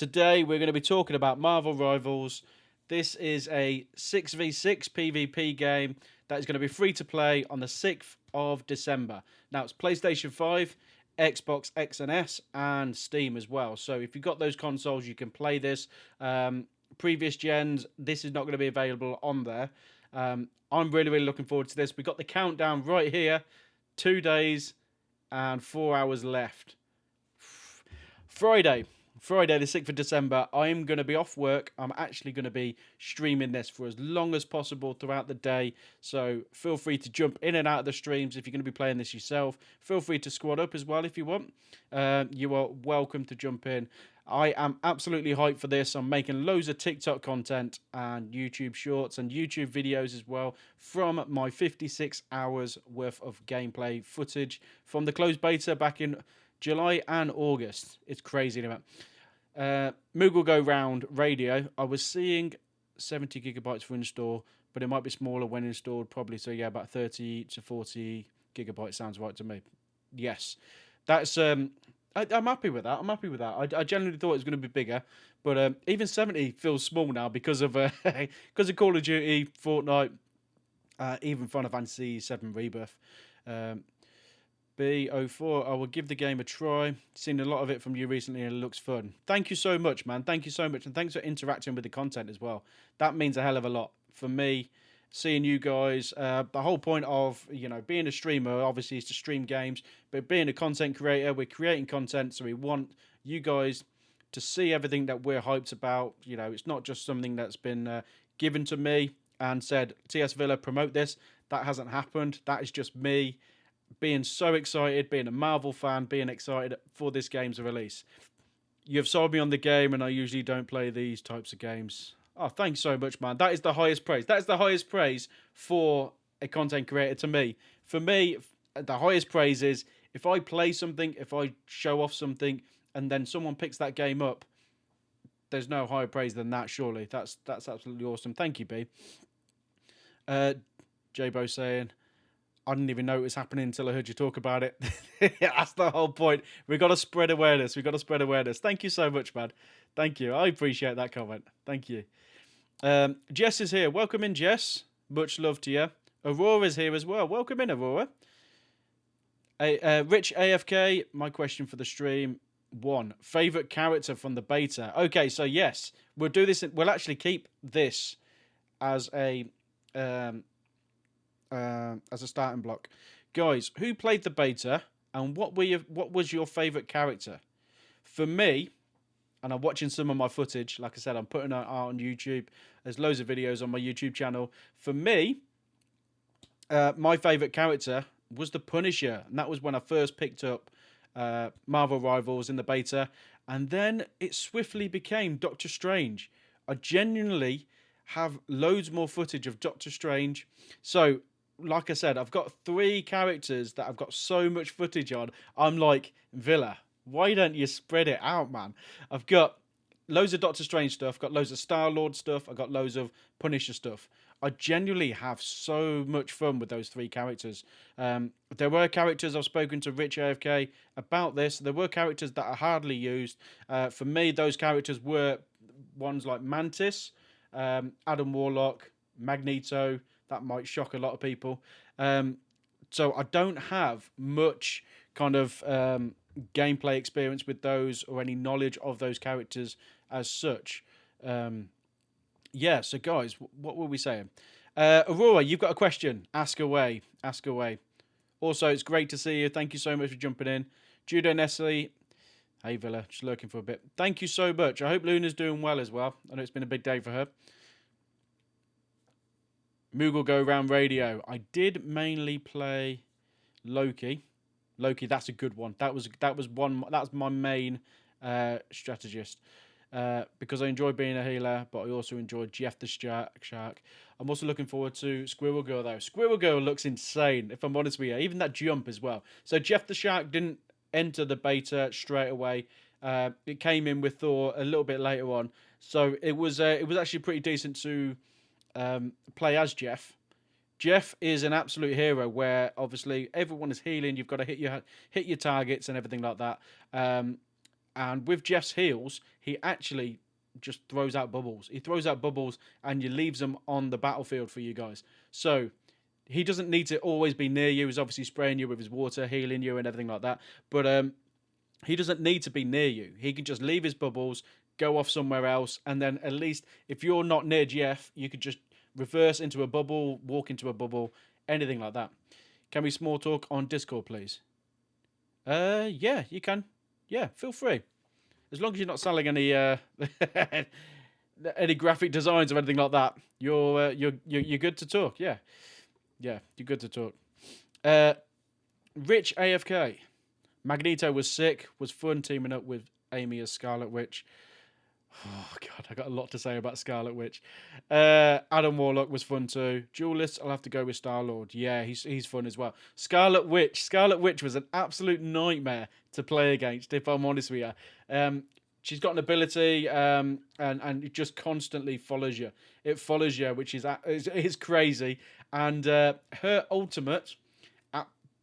Today we're going to be talking about Marvel Rivals. This is a 6v6 PvP game that is going to be free to play on the 6th of December. Now it's PlayStation 5, Xbox X and S, and Steam as well. So if you've got those consoles, you can play this. Previous gens, this is not going to be available on there. I'm really looking forward to this. We've got the countdown right here. 2 days and 4 hours left. Friday, the 6th of December, I'm going to be off work. I'm actually going to be streaming this for as long as possible throughout the day. So feel free to jump in and out of the streams if you're going to be playing this yourself. Feel free to squad up as well if you want. You are welcome to jump in. I am absolutely hyped for this. I'm making loads of TikTok content and YouTube shorts and YouTube videos as well from my 56 hours worth of gameplay footage from the closed beta back in July and August. It's crazy. Moogle Go Round Radio. I was seeing 70 gigabytes for install, but it might be smaller when installed, probably. So yeah, about 30 to 40 gigabytes sounds right to me. Yes, that's I'm happy with that. I generally thought it was going to be bigger, but even 70 feels small now because of because of Call of Duty, Fortnite, even Final Fantasy 7 Rebirth. B04, I will give the game a try. Seen a lot of it from you recently and it looks fun. Thank you so much, man. Thank you so much. And thanks for interacting with the content as well. That means a hell of a lot for me. Seeing you guys, the whole point of, being a streamer, obviously, is to stream games. But being a content creator, we're creating content. So we want you guys to see everything that we're hyped about. It's not just something that's been given to me and said, TS Villa, promote this. That hasn't happened. That is just me being so excited, being a Marvel fan, being excited for this game's release. You've sold me on the game, and I usually don't play these types of games. Oh, thanks so much, man. That is the highest praise. That is the highest praise for a content creator to me. For me, the highest praise is if I play something, if I show off something, and then someone picks that game up, there's no higher praise than that, surely. That's absolutely awesome. Thank you, B. J-Bo saying, I didn't even know it was happening until I heard you talk about it. That's the whole point. We've got to spread awareness. Thank you so much, man. Thank you. I appreciate that comment. Thank you. Jess is here. Welcome in, Jess. Much love to you. Aurora's here as well. Welcome in, Aurora. Rich AFK, my question for the stream. 1. Favourite character from the beta. Okay, so yes, we'll do this. We'll actually keep this as a starting block. Guys, who played the beta and what was your favourite character? For me, and I'm watching some of my footage, like I said, I'm putting it out on YouTube. There's loads of videos on my YouTube channel. For me, my favourite character was the Punisher, and that was when I first picked up Marvel Rivals in the beta, and then it swiftly became Doctor Strange. I genuinely have loads more footage of Doctor Strange. So like I said, I've got 3 characters that I've got so much footage on. I'm like, Villa, why don't you spread it out, man? I've got loads of Doctor Strange stuff, got loads of Star-Lord stuff, I've got loads of Punisher stuff. I genuinely have so much fun with those 3 characters. There were characters I've spoken to Rich AFK about this. There were characters that I hardly used. For me, those characters were ones like Mantis, Adam Warlock, Magneto. That might shock a lot of people. So I don't have much kind of gameplay experience with those or any knowledge of those characters as such. So guys, what were we saying? Aurora, you've got a question. Ask away. Also, it's great to see you. Thank you so much for jumping in. Judo Nestle. Hey, Villa. Just lurking for a bit. Thank you so much. I hope Luna's doing well as well. I know it's been a big day for her. Moogle Go Round Radio. I did mainly play Loki. That's a good one. That's my main strategist. Because I enjoy being a healer, but I also enjoy Jeff the Shark. I'm also looking forward to Squirrel Girl though. Squirrel Girl looks insane, if I'm honest with you. Even that jump as well. So Jeff the Shark didn't enter the beta straight away. It came in with Thor a little bit later on. So it was actually pretty decent to play as Jeff. Jeff is an absolute hero where obviously everyone is healing. You've got to hit your targets and everything like that. And with Jeff's heals, he actually just throws out bubbles. He throws out bubbles and he leaves them on the battlefield for you guys. So he doesn't need to always be near you. He's obviously spraying you with his water, healing you and everything like that. But he doesn't need to be near you. He can just leave his bubbles, go off somewhere else, and then at least if you're not near Jeff, you could just reverse into a bubble, walk into a bubble, anything like that. Can we small talk on Discord, please? Yeah, you can. Yeah, feel free. As long as you're not selling any any graphic designs or anything like that, you're good to talk. Yeah, yeah, you're good to talk. Rich AFK. Magneto was sick. Was fun teaming up with Amy as Scarlet Witch. Oh god, I got a lot to say about Scarlet Witch. Adam Warlock was fun too. Duelist, I'll have to go with Star-Lord. Yeah, he's fun as well. Scarlet Witch was an absolute nightmare to play against, if I'm honest with you. She's got an ability, and it just constantly follows you. It follows you, which is crazy. And her ultimate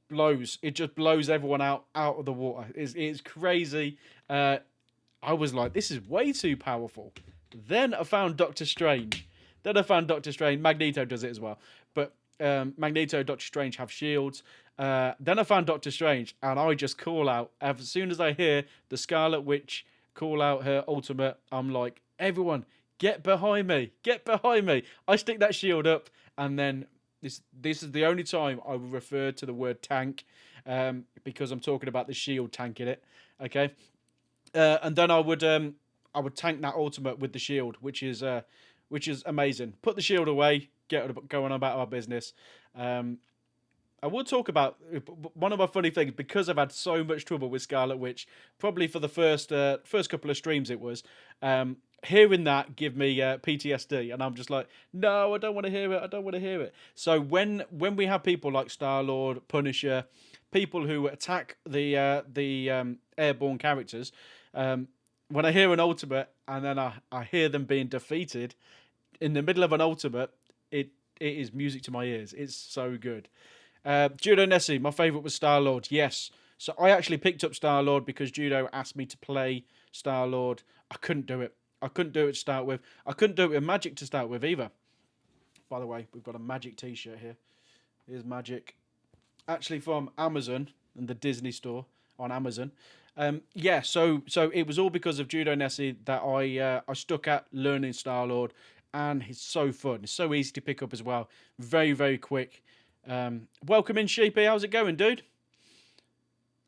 blows. It just blows everyone out of the water. It's crazy. I was like, this is way too powerful. Then I found Doctor Strange. Magneto does it as well. But Magneto, Doctor Strange have shields. Then I found Doctor Strange, and I just call out. As soon as I hear the Scarlet Witch call out her ultimate, I'm like, everyone, get behind me. Get behind me. I stick that shield up, and then this is the only time I will refer to the word tank, because I'm talking about the shield tanking it. Okay. And then I would tank that ultimate with the shield, which is amazing. Put the shield away, going about our business. I will talk about one of my funny things, because I've had so much trouble with Scarlet Witch. Probably for the first couple of streams, it was hearing that give me PTSD, and I'm just like, no, I don't want to hear it. I don't want to hear it. So when we have people like Star-Lord, Punisher, people who attack the airborne characters, when I hear an ultimate and then I hear them being defeated in the middle of an ultimate, it is music to my ears. It's so good. Judo Nessie, my favourite was Star-Lord. Yes. So I actually picked up Star-Lord because Judo asked me to play Star-Lord. I couldn't do it. I couldn't do it to start with. I couldn't do it with Magic to start with either. By the way, we've got a Magic t-shirt here. Here's Magic. Actually from Amazon and the Disney store on Amazon. Yeah, so it was all because of Judo Nessie that I stuck at learning Star-Lord, and it's so fun. It's so easy to pick up as well. Very, very quick. Welcome in, Sheepy. How's it going, dude?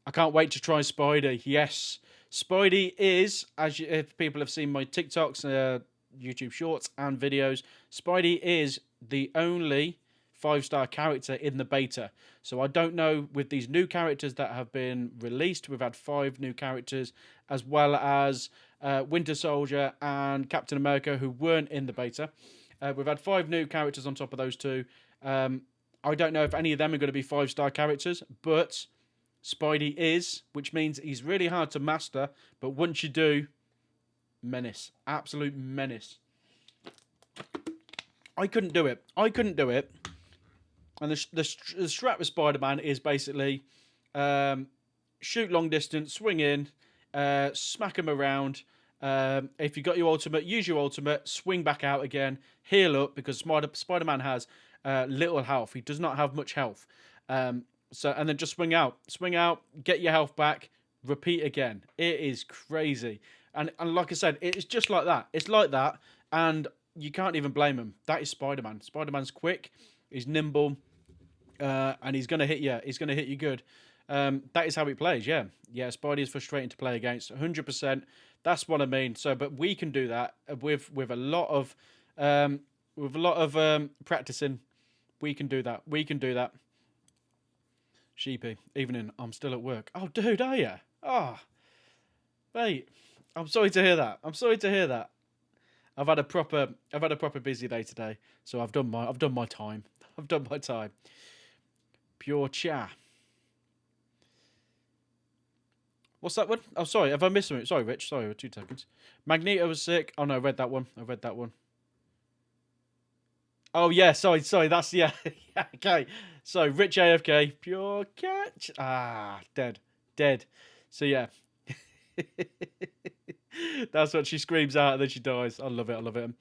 I can't wait to try Spidey. Yes. Spidey is, if people have seen my TikToks, YouTube shorts and videos, Spidey is the only 5-star character in the beta. So I don't know, with these new characters that have been released, we've had 5 new characters, as well as Winter Soldier and Captain America, who weren't in the beta. We've had 5 new characters on top of those 2. I don't know if any of them are going to be 5-star characters, but Spidey is, which means he's really hard to master, but once you do, menace. Absolute menace. I couldn't do it. And the strat with Spider-Man is basically shoot long distance, swing in, smack him around. If you got your ultimate, use your ultimate, swing back out again, heal up, because Spider-Man has little health. He does not have much health. So, and then just swing out, get your health back, repeat again. It is crazy. And like I said, it's just like that. It's like that, and you can't even blame him. That is Spider-Man. Spider-Man's quick, he's nimble, and he's going to hit you. He's going to hit you good. That is how he plays, yeah. Yeah, Spidey is frustrating to play against, 100%. That's what I mean. So, but we can do that with a lot of practicing. We can do that. Sheepy, evening. I'm still at work. Oh, dude, are you? Oh, mate. I'm sorry to hear that. I've had a proper busy day today, so I've done my time. Pure cha. What's that one? Oh, sorry. Have I missed something? Sorry, Rich. Sorry, 2 seconds. Magneto was sick. Oh no, I read that one. Oh yeah, sorry. That's yeah. Okay. So Rich AFK, pure catch. Dead. So yeah. That's what she screams out and then she dies. I love it. I love it.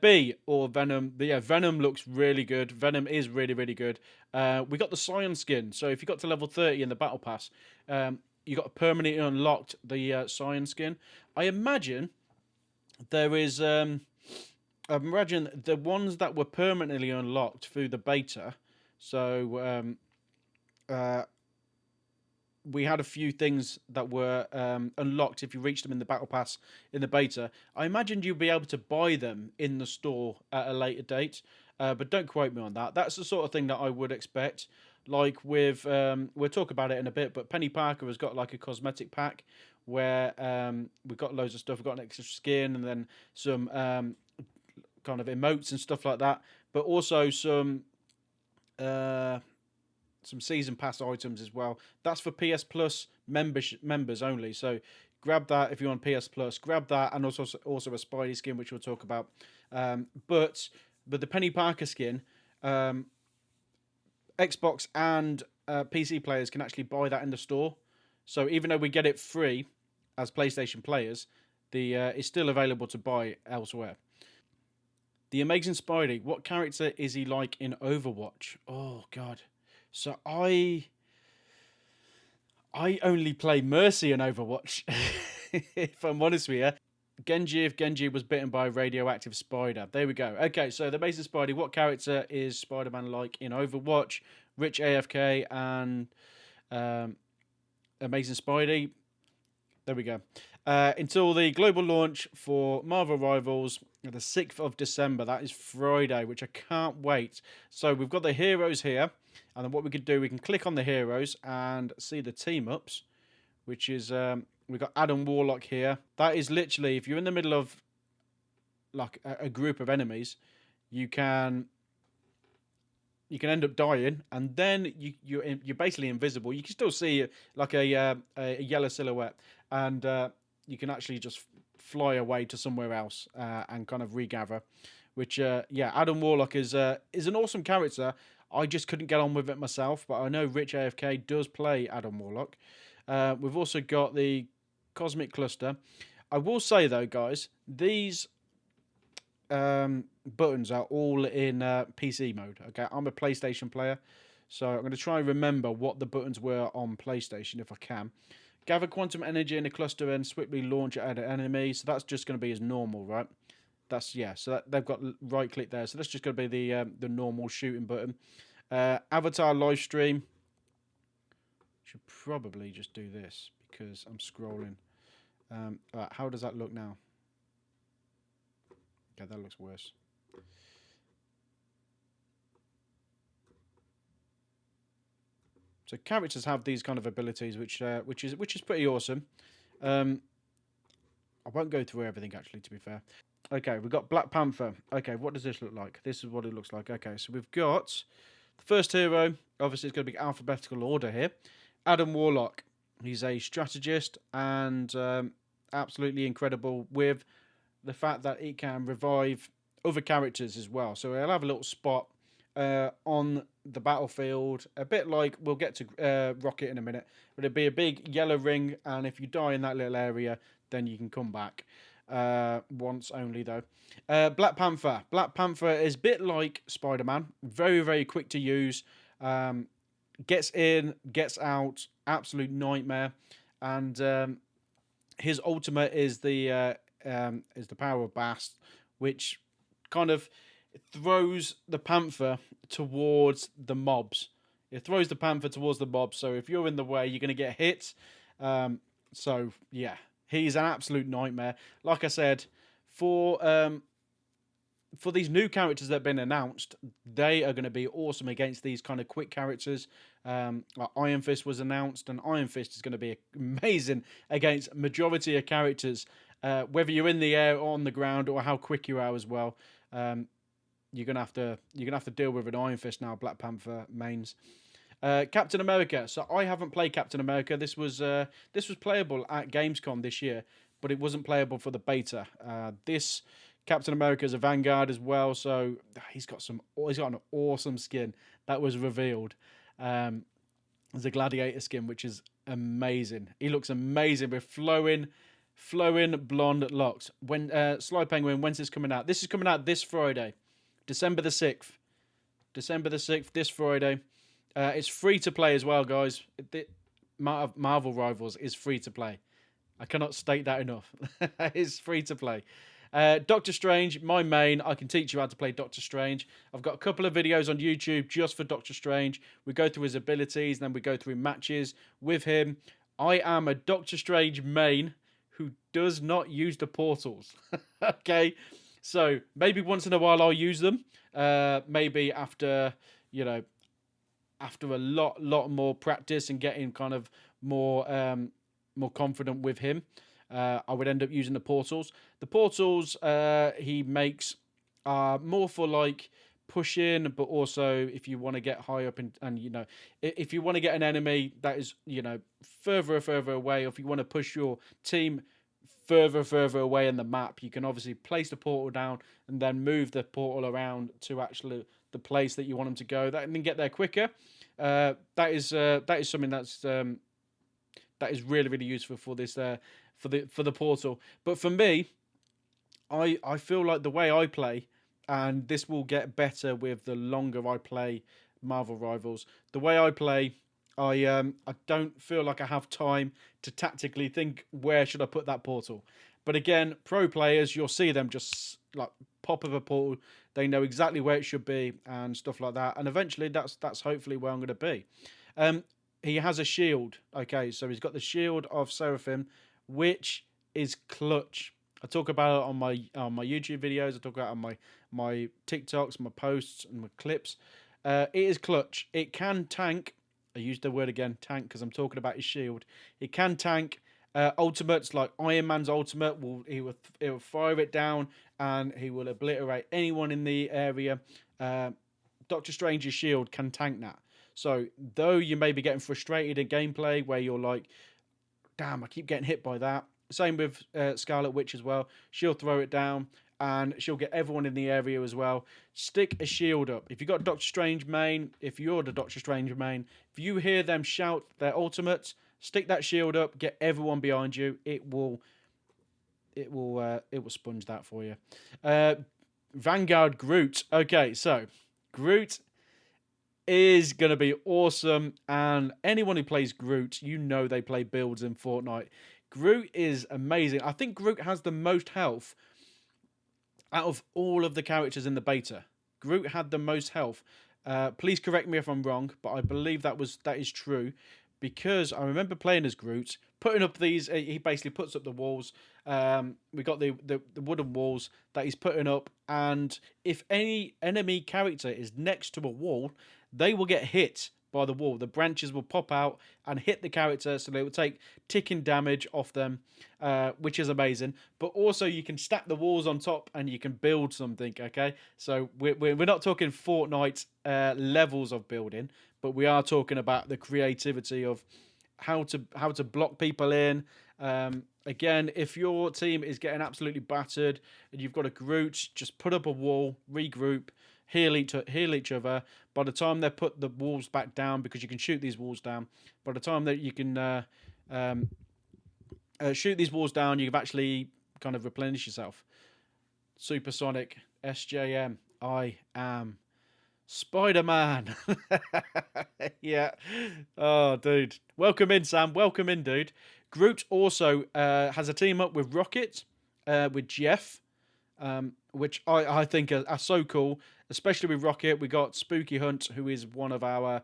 B or Venom. But yeah, Venom looks really good. Venom is really, really good. We got the Scion skin. So if you got to level 30 in the Battle Pass, you got permanently unlocked the Scion skin. I imagine there is. I imagine the ones that were permanently unlocked through the beta. So uh, we had a few things that were unlocked if you reached them in the battle pass in the beta. I imagined you'd be able to buy them in the store at a later date, but don't quote me on that. That's the sort of thing that I would expect. Like with, we'll talk about it in a bit, but Penny Parker has got like a cosmetic pack where we've got loads of stuff. We've got an extra skin and then some kind of emotes and stuff like that, but also uh, some season pass items as well. That's for PS Plus members only. So grab that if you're on PS Plus. Grab that, and also a Spidey skin, which we'll talk about. But the Penny Parker skin, Xbox and PC players can actually buy that in the store. So even though we get it free as PlayStation players, it's still available to buy elsewhere. The Amazing Spidey. What character is he like in Overwatch? Oh God. So I only play Mercy in Overwatch. If I'm honest with you, Genji. If Genji was bitten by a radioactive spider, there we go. Okay, so the Amazing Spidey. What character is Spider-Man like in Overwatch? Rich AFK and Amazing Spidey. There we go. Until the global launch for Marvel Rivals, the 6th of December. That is Friday, which I can't wait. So we've got the heroes here. And then what we can do, we can click on the heroes and see the team ups, which is, we've got Adam Warlock here. That is literally, if you're in the middle of like a group of enemies, you can end up dying, and then you're basically invisible. You can still see like a yellow silhouette, and you can actually just fly away to somewhere else and kind of regather. Which yeah, Adam Warlock is an awesome character. I just couldn't get on with it myself, but I know Rich AFK does play Adam Warlock. We've also got the Cosmic Cluster. I will say though, guys, these buttons are all in PC mode. Okay, I'm a PlayStation player, so I'm going to try and remember what the buttons were on PlayStation if I can. Gather quantum energy in a cluster and swiftly launch it at an enemy. So that's just going to be as normal, right? That's yeah. So they've got right click there. So that's just going to be the normal shooting button. Avatar live stream. Should probably just do this because I'm scrolling. Right, how does that look now? Okay, that looks worse. So characters have these kind of abilities, which is pretty awesome. I won't go through everything actually, to be fair. Okay, we've got Black Panther. Okay, what does this look like? This is what it looks like. Okay, so we've got the first hero. Obviously, it's going to be alphabetical order here. Adam Warlock. He's a strategist and absolutely incredible with the fact that he can revive other characters as well. So he'll have a little spot on the battlefield, a bit like we'll get to Rocket in a minute, but it'd be a big yellow ring, and if you die in that little area, then you can come back. Once only though. Black Panther. Black Panther is a bit like Spider-Man. Very, very quick to use. Gets in, gets out. Absolute nightmare. And his ultimate is the power of Bast, which kind of throws the Panther towards the mobs. It throws the Panther towards the mobs. So if you're in the way, you're going to get hit. So yeah, he's an absolute nightmare. Like I said, for these new characters that have been announced, they are going to be awesome against these kind of quick characters. Like Iron Fist was announced, and Iron Fist is going to be amazing against majority of characters, whether you're in the air or on the ground, or how quick you are as well. You're gonna have to deal with an Iron Fist now. Black Panther mains. Captain America. So I haven't played Captain America. This was playable at Gamescom this year, but it wasn't playable for the beta. This Captain America is a Vanguard as well, so he's got an awesome skin that was revealed. There's a Gladiator skin which is amazing. He looks amazing with flowing blonde locks. When Sly Penguin, when's this coming out? This is coming out this Friday, December the 6th. December the 6th, this Friday. It's free to play as well, guys. Marvel Rivals is free to play. I cannot state that enough. It's free to play. Doctor Strange, my main. I can teach you how to play Doctor Strange. I've got a couple of videos on YouTube just for Doctor Strange. We go through his abilities, and then we go through matches with him. I am a Doctor Strange main who does not use the portals. Okay, so maybe once in a while I'll use them. Maybe after after a lot more practice and getting kind of more confident with him, I would end up using the portals. The portals he makes are more for like pushing, but also if you want to get high up and if you want to get an enemy that is further away, or if you want to push your team further away in the map, you can obviously place the portal down and then move the portal around to actually the place that you want them to go. That and then get there quicker. That is something that is really useful for this for the portal. But for me, I feel like the way I play, and this will get better with the longer I play Marvel Rivals. The way I play, I don't feel like I have time to tactically think where should I put that portal. But again, pro players, you'll see them just like pop of a portal. They know exactly where it should be and stuff like that. And eventually, that's hopefully where I'm going to be. He has a shield. Okay, so he's got the shield of Seraphim, which is clutch. I talk about it on my YouTube videos. I talk about it on my TikToks, my posts, and my clips. It is clutch. It can tank. I used the word again, tank, because I'm talking about his shield. It can tank. Ultimates like Iron Man's ultimate he will fire it down and he will obliterate anyone in the area. Doctor Strange's shield can tank that. So though you may be getting frustrated in gameplay where you're like, damn, I keep getting hit by that. Same with Scarlet Witch as well. She'll throw it down and she'll get everyone in the area as well. Stick a shield up. If you've got Doctor Strange main, if you're the Doctor Strange main, if you hear them shout their ultimates, stick that shield up, get everyone behind you. It will sponge that for you. Vanguard Groot. Okay, so Groot is going to be awesome, and anyone who plays Groot, they play builds in Fortnite. Groot is amazing. I think Groot has the most health out of all of the characters in the beta. Groot had the most health. Please correct me if I'm wrong, but I believe that is true, because I remember playing as Groot, putting up these. He basically puts up the walls. We got the wooden walls that he's putting up, and if any enemy character is next to a wall, they will get hit by the wall. The branches will pop out and hit the character, so they will take ticking damage off them, which is amazing. But also you can stack the walls on top and you can build something, okay? So we're not talking Fortnite levels of building, but we are talking about the creativity of how to block people in. Again, if your team is getting absolutely battered and you've got a Groot, just put up a wall, regroup, heal each other. By the time they put the walls back down, because you can shoot these walls down, by the time that you can shoot these walls down, you've actually kind of replenished yourself. Supersonic SJM, I am Spider-Man. Yeah. Oh, dude. Welcome in, Sam. Welcome in, dude. Groot also has a team up with Rocket, with Jeff, which I think are so cool, especially with Rocket. We got Spooky Hunt, who is one of our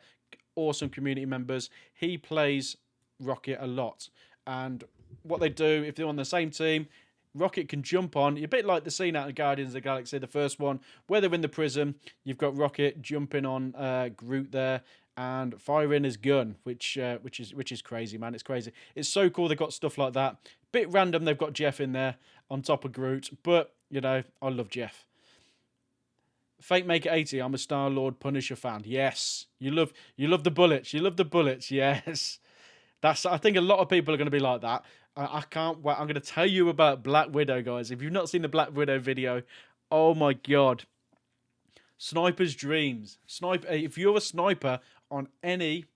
awesome community members. He plays Rocket a lot. And what they do, if they're on the same team, Rocket can jump on. A bit like the scene out of Guardians of the Galaxy, the first one, where they're in the prison. You've got Rocket jumping on Groot there and firing his gun, which is crazy, man. It's crazy. It's so cool. They've got stuff like that. Bit random. They've got Jeff in there on top of Groot, but I love Jeff. Fake Maker 80. I'm a Star-Lord Punisher fan. Yes, you love the bullets. You love the bullets. Yes, I think a lot of people are going to be like that. I can't wait. I'm going to tell you about Black Widow, guys. If you've not seen the Black Widow video, oh my god. Sniper's dreams. If you're a sniper on any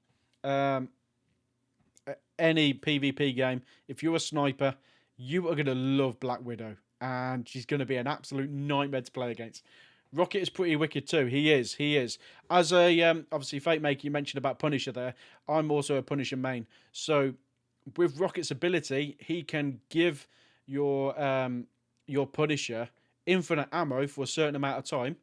any PvP game, if you're a sniper, you are going to love Black Widow. And she's going to be an absolute nightmare to play against. Rocket is pretty wicked too. He is. He is. As a obviously Fate Maker, you mentioned about Punisher there. I'm also a Punisher main. So with Rocket's ability, he can give your Punisher infinite ammo for a certain amount of time,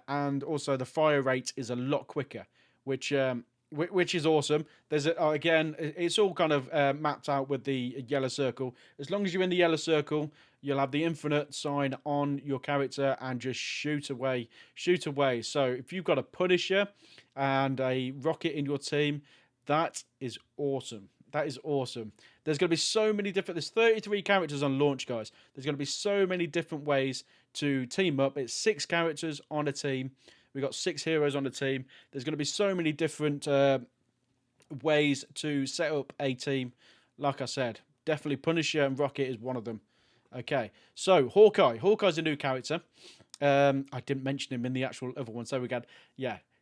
and also the fire rate is a lot quicker, which is awesome. There's again, it's all kind of mapped out with the yellow circle. As long as you're in the yellow circle, you'll have the infinite sign on your character and just shoot away, shoot away. So if you've got a Punisher and a Rocket in your team, that is awesome. That is awesome. There's going to be so many different... There's 33 characters on launch, guys. There's going to be so many different ways to team up. It's 6 characters on a team. We've got 6 heroes on a team. There's going to be so many different ways to set up a team. Like I said, definitely Punisher and Rocket is one of them. Okay, so Hawkeye. Hawkeye's a new character. I didn't mention him in the actual other one. So we got,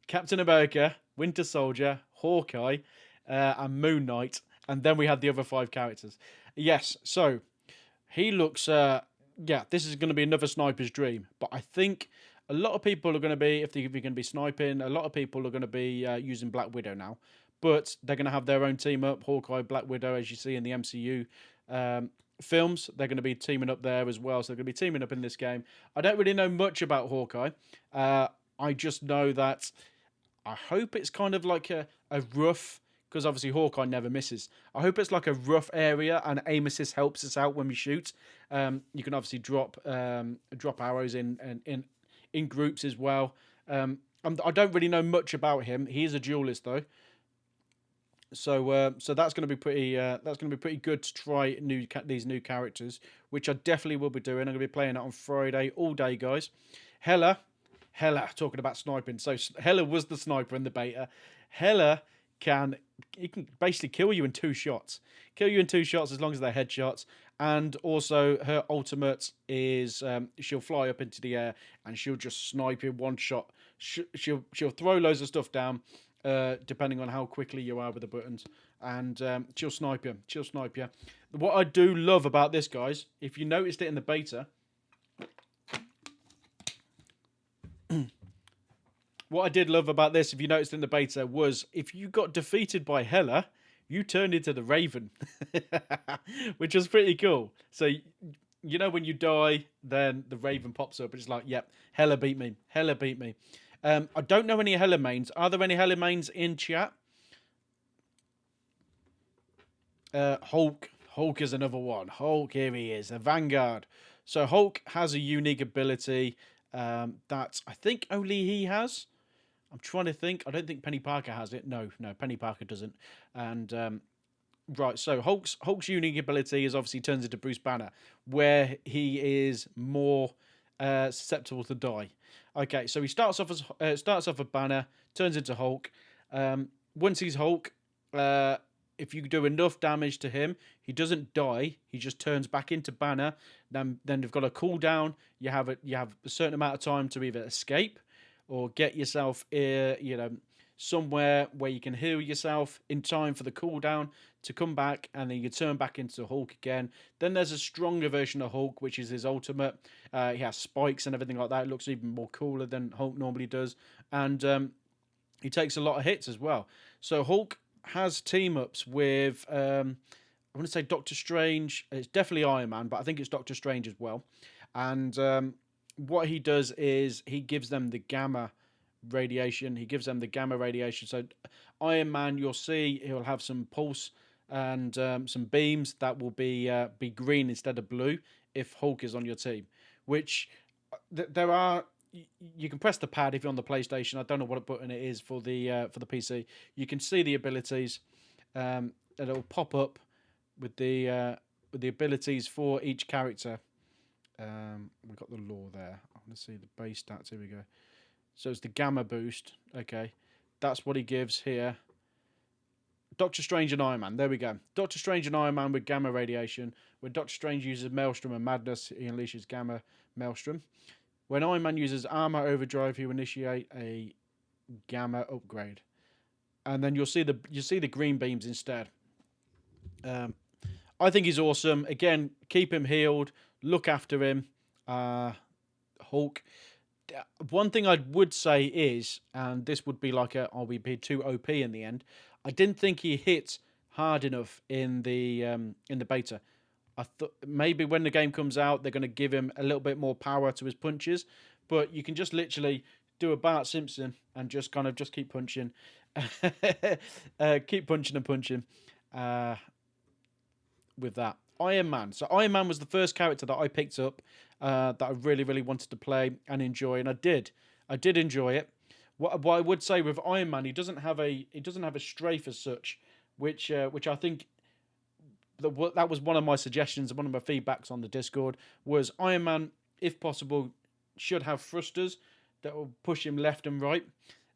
Captain America, Winter Soldier, Hawkeye, and Moon Knight. And then we had the other 5 characters. Yes, so he looks... this is going to be another sniper's dream. But I think a lot of people are going to be, if you're going to be sniping, a lot of people are going to be using Black Widow now. But they're going to have their own team up. Hawkeye, Black Widow, as you see in the MCU films. They're going to be teaming up there as well. So they're going to be teaming up in this game. I don't really know much about Hawkeye. I just know that I hope it's kind of like a rough... Because obviously Hawkeye never misses. I hope it's like a rough area and aim assist helps us out when we shoot. You can obviously drop arrows in groups as well. I don't really know much about him. He is a duelist though. So that's going to be pretty good to try these new characters, which I definitely will be doing. I'm going to be playing it on Friday all day, guys. Hela, talking about sniping. So Hela was the sniper in the beta. Hela can basically kill you in 2 shots. Kill you in 2 shots as long as they're headshots. And also her ultimate is she'll fly up into the air and she'll just snipe in 1 shot. She'll throw loads of stuff down depending on how quickly you are with the buttons. And she'll snipe you. She'll snipe you. What I do love about this, guys, if you noticed it in the beta... What I did love about this, if you noticed in the beta, was if you got defeated by Hela, you turned into the Raven, which was pretty cool. So, you know, when you die, then the Raven pops up. It's like, yep, Hela beat me. Hela beat me. I don't know any Hela mains. Are there any Hela mains in chat? Hulk. Hulk is another one. Hulk, here he is, the Vanguard. So Hulk has a unique ability that I think only he has. I'm trying to think. I don't think Penny Parker has it. No, Penny Parker doesn't. And right, so Hulk's unique ability is obviously turns into Bruce Banner, where he is more susceptible to die. Okay, so he starts off a Banner, turns into Hulk. Once he's Hulk, if you do enough damage to him, he doesn't die. He just turns back into Banner. Then you've got a cooldown. You have a certain amount of time to either escape or get yourself, somewhere where you can heal yourself in time for the cooldown to come back, and then you turn back into Hulk again. Then there's a stronger version of Hulk, which is his ultimate. He has spikes and everything like that. It looks even more cooler than Hulk normally does, and he takes a lot of hits as well. So Hulk has team-ups with, I want to say Doctor Strange. It's definitely Iron Man, but I think it's Doctor Strange as well. And what he does is he gives them the gamma radiation. So Iron Man, you'll see he'll have some pulse and some beams that will be green instead of blue if Hulk is on your team. Which there are. You can press the pad if you're on the PlayStation. I don't know what button it is for the PC. You can see the abilities. It'll pop up with the abilities for each character. We've got the lore there. I want to see the base stats. Here we go. So it's the gamma boost. Okay, that's what he gives here. Doctor Strange and Iron Man. There we go. Doctor Strange and Iron Man with gamma radiation. When Doctor Strange uses Maelstrom and Madness, he unleashes gamma Maelstrom. When Iron Man uses Armor Overdrive, he will initiate a gamma upgrade. And then you'll see the green beams instead. Um, I think he's awesome. Again, keep him healed, look after him. Hulk. One thing I would say is, and this would be like a, are we be too OP in the end? I didn't think he hit hard enough in the beta. I thought maybe when the game comes out, they're going to give him a little bit more power to his punches, but you can just literally do a Bart Simpson and just kind of just keep punching, keep punching and punching. Uh, with that. Iron Man. So Iron Man was the first character that I picked up that I really, really wanted to play and enjoy, and I did. I did enjoy it. What I would say with Iron Man, he doesn't have a strafe as such, which I think that was one of my suggestions, one of my feedbacks on the Discord was Iron Man, if possible, should have thrusters that will push him left and right.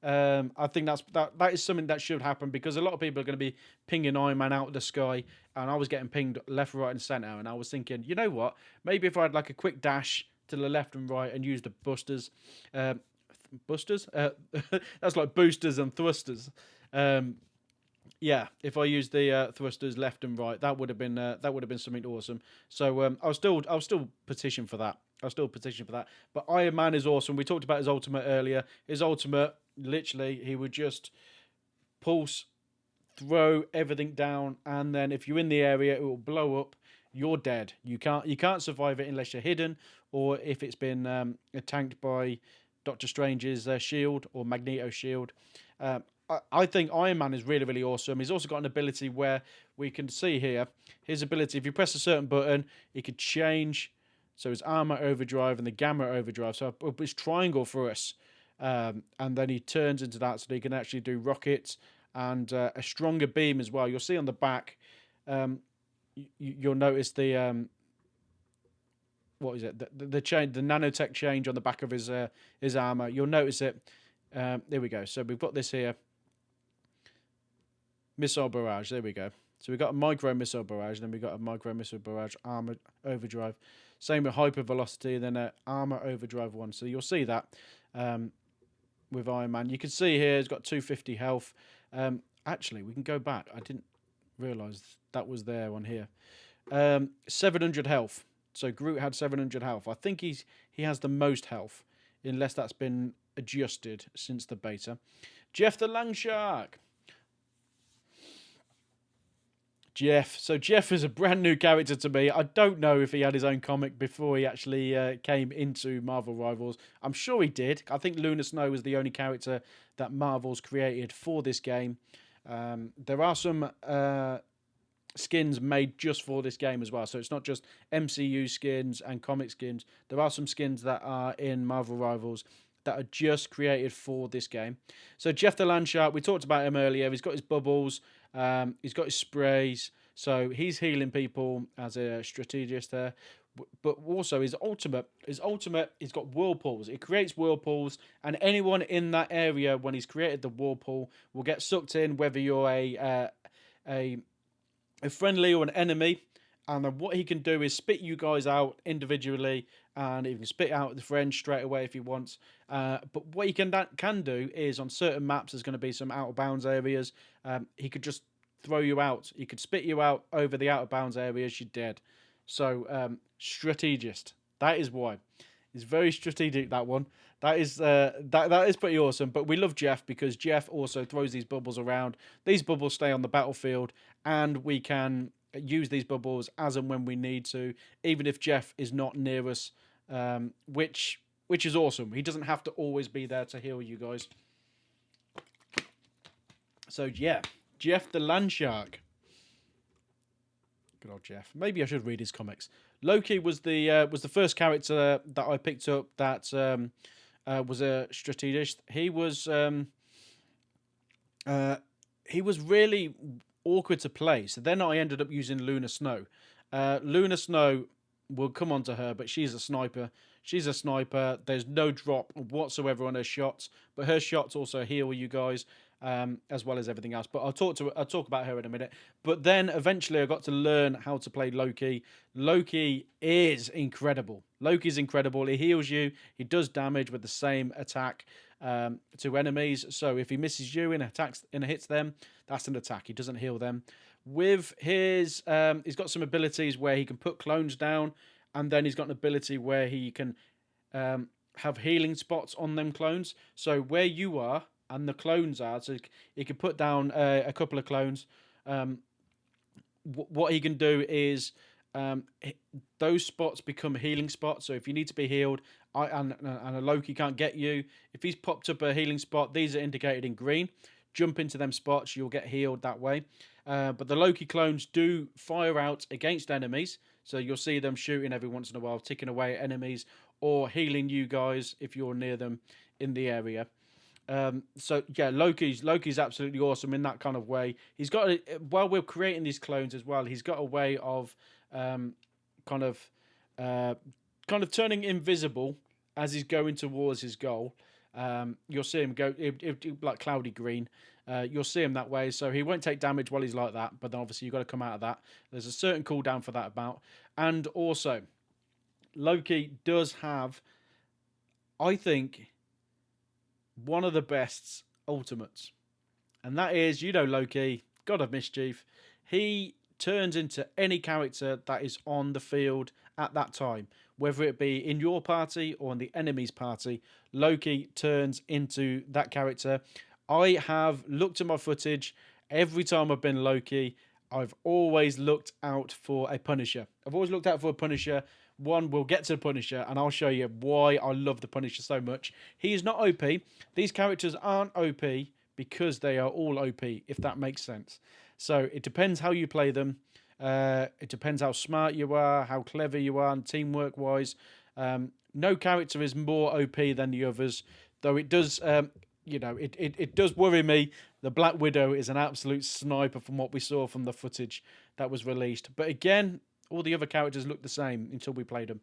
I think that is something that should happen because a lot of people are going to be pinging Iron Man out of the sky, and I was getting pinged left, right, and center, and I was thinking, you know what? Maybe if I had like a quick dash to the left and right and use the busters, that's like boosters and thrusters. Um, yeah, if I used the thrusters left and right, that would have been something awesome. So I'll still petition for that. I'll still petition for that. But Iron Man is awesome. We talked about his ultimate earlier. His ultimate, literally, he would just pulse, throw everything down, and then if you're in the area, it will blow up. You're dead. You can't survive it unless you're hidden, or if it's been tanked by Doctor Strange's shield or Magneto shield. I think Iron Man is really, really awesome. He's also got an ability where we can see here his ability. If you press a certain button, he could change. So his armor overdrive and the gamma overdrive. So it's triangle for us. And then he turns into that so that he can actually do rockets and a stronger beam as well. You'll see on the back, you'll notice the what is it? The change, the nanotech change on the back of his armor. You'll notice it. There we go. So we've got this here. Missile barrage. There we go. So we've got a micro missile barrage, then we've got a micro missile barrage armor overdrive. Same with hyper velocity, then a armor overdrive one. So you'll see that with Iron Man. You can see here he's got 250 health. Actually, we can go back. I didn't realise that was there on here. 700 health. So Groot had 700 health. I think he has the most health, unless that's been adjusted since the beta. Jeff the Langshark. Jeff. So Jeff is a brand new character to me. I don't know if he had his own comic before he actually came into Marvel Rivals. I'm sure he did. I think Luna Snow was the only character that Marvel's created for this game. There are some skins made just for this game as well. So it's not just MCU skins and comic skins. There are some skins that are in Marvel Rivals that are just created for this game. So Jeff the Landshark, we talked about him earlier. He's got his bubbles. He's got his sprays, so he's healing people as a strategist there. But also his ultimate, he's got whirlpools. It creates whirlpools, and anyone in that area when he's created the whirlpool will get sucked in, whether you're a friendly or an enemy. And then what he can do is spit you guys out individually, and he can spit out the friends straight away if he wants. But what he can do is on certain maps, there's going to be some out of bounds areas. He could just throw you out. He could spit you out over the out of bounds areas. You're dead. So strategist. That is why. It's very strategic, that one. That is pretty awesome. But we love Jeff because Jeff also throws these bubbles around. These bubbles stay on the battlefield, and we can use these bubbles as and when we need to, even if Jeff is not near us, which is awesome. He doesn't have to always be there to heal you guys. So yeah, Jeff the Landshark. Good old Jeff. Maybe I should read his comics. Loki was the first character that I picked up that was a strategist. He was really awkward to play. So then I ended up using Luna Snow. Luna Snow, will come on to her, but she's a sniper. She's a sniper. There's no drop whatsoever on her shots, but her shots also heal you guys, as well as everything else. But I'll talk about her in a minute. But then eventually I got to learn how to play Loki. Loki is incredible. Loki's incredible. He heals you. He does damage with the same attack to enemies. So if he misses you and hits them, that's an attack. He doesn't heal them. With his, he's got some abilities where he can put clones down, and then he's got an ability where he can have healing spots on them clones. So where you are and the clones are, so he can put down a couple of clones. Um, what he can do is um, those spots become healing spots. So if you need to be healed, and a Loki can't get you, if he's popped up a healing spot, these are indicated in green. Jump into them spots, you'll get healed that way. But the Loki clones do fire out against enemies, so you'll see them shooting every once in a while, ticking away at enemies or healing you guys if you're near them in the area. So yeah, Loki's absolutely awesome in that kind of way. He's got while we're creating these clones as well, he's got a way of um, kind of uh, kind of turning invisible as he's going towards his goal. You'll see him go like cloudy green. You'll see him that way, so he won't take damage while he's like that. But then obviously you've got to come out of that. There's a certain cooldown for that about, and also Loki does have, I think, one of the best ultimates, and that is, Loki, God of Mischief. He turns into any character that is on the field at that time, whether it be in your party or in the enemy's party. Loki turns into that character. I have looked at my footage every time I've been Loki. I've always looked out for a Punisher. I've always looked out for a Punisher. One, we'll get to the Punisher, and I'll show you why I love the Punisher so much. He is not OP. These characters aren't OP because they are all OP, if that makes sense. So it depends how you play them. It depends how smart you are, how clever you are, and teamwork wise. No character is more OP than the others, though it does. It does worry me. The Black Widow is an absolute sniper from what we saw from the footage that was released. But again, all the other characters look the same until we played them.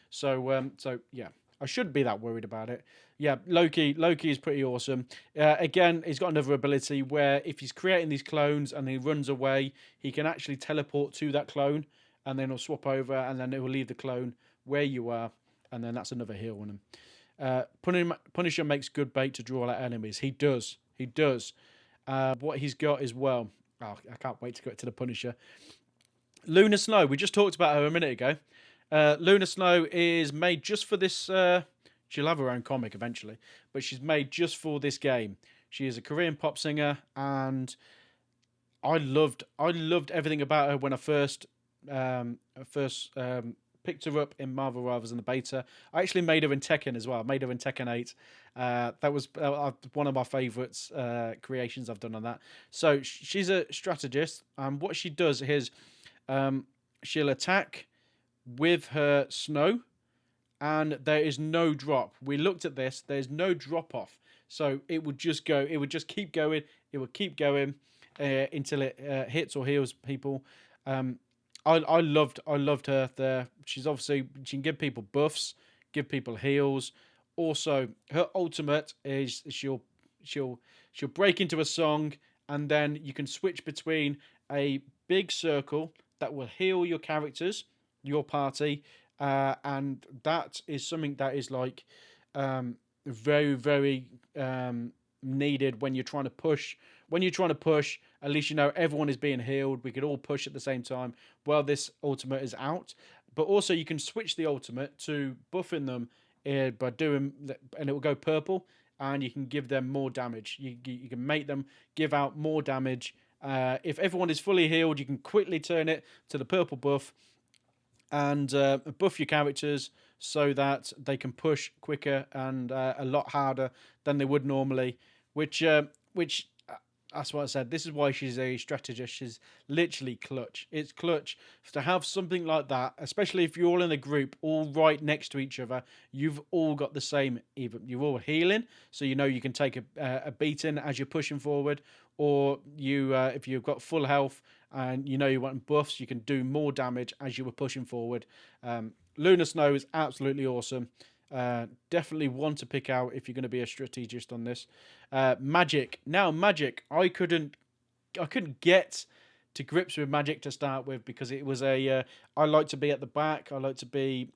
So yeah, I shouldn't be that worried about it. Yeah, Loki is pretty awesome. Again, he's got another ability where if he's creating these clones and he runs away, he can actually teleport to that clone, and then he'll swap over, and then it will leave the clone where you are, and then that's another heal on him. Punisher makes good bait to draw out enemies. He does. What he's got as well. Oh, I can't wait to go to the Punisher. Luna Snow. We just talked about her a minute ago. Luna Snow is made just for this. She'll have her own comic eventually, but she's made just for this game. She is a Korean pop singer, and I loved everything about her when I first picked her up in Marvel Rivals in the beta. I actually made her in Tekken as well. I made her in Tekken 8. That was one of my favourites creations I've done on that. So she's a strategist, and what she does is she'll attack with her snow, and there is no drop. We looked at this. There's no drop off. So it would just go. It would just keep going. It would keep going until it hits or heals people. I loved her there. She can give people buffs, give people heals. Also, her ultimate is she'll break into a song, and then you can switch between a big circle that will heal your characters, your party, and that is something that is like very, very needed when you're trying to push. When you're trying to push, at least everyone is being healed. We could all push at the same time while this ultimate is out. But also you can switch the ultimate to buffing them by doing, and it will go purple, and you can give them more damage. You can make them give out more damage. If everyone is fully healed, you can quickly turn it to the purple buff and buff your characters so that they can push quicker and a lot harder than they would normally. Which that's what I said. This is why she's a strategist. She's literally clutch. It's clutch to have something like that, especially if you're all in a group, all right next to each other. You've all got the same. Even you're all healing, so you can take a beating as you're pushing forward, or if you've got full health and you want buffs, you can do more damage as you were pushing forward. Luna Snow is absolutely awesome. Definitely one to pick out if you're going to be a strategist on this. Magic. Now, Magic, I couldn't get to grips with Magic to start with because it was I like to be at the back. I like to be,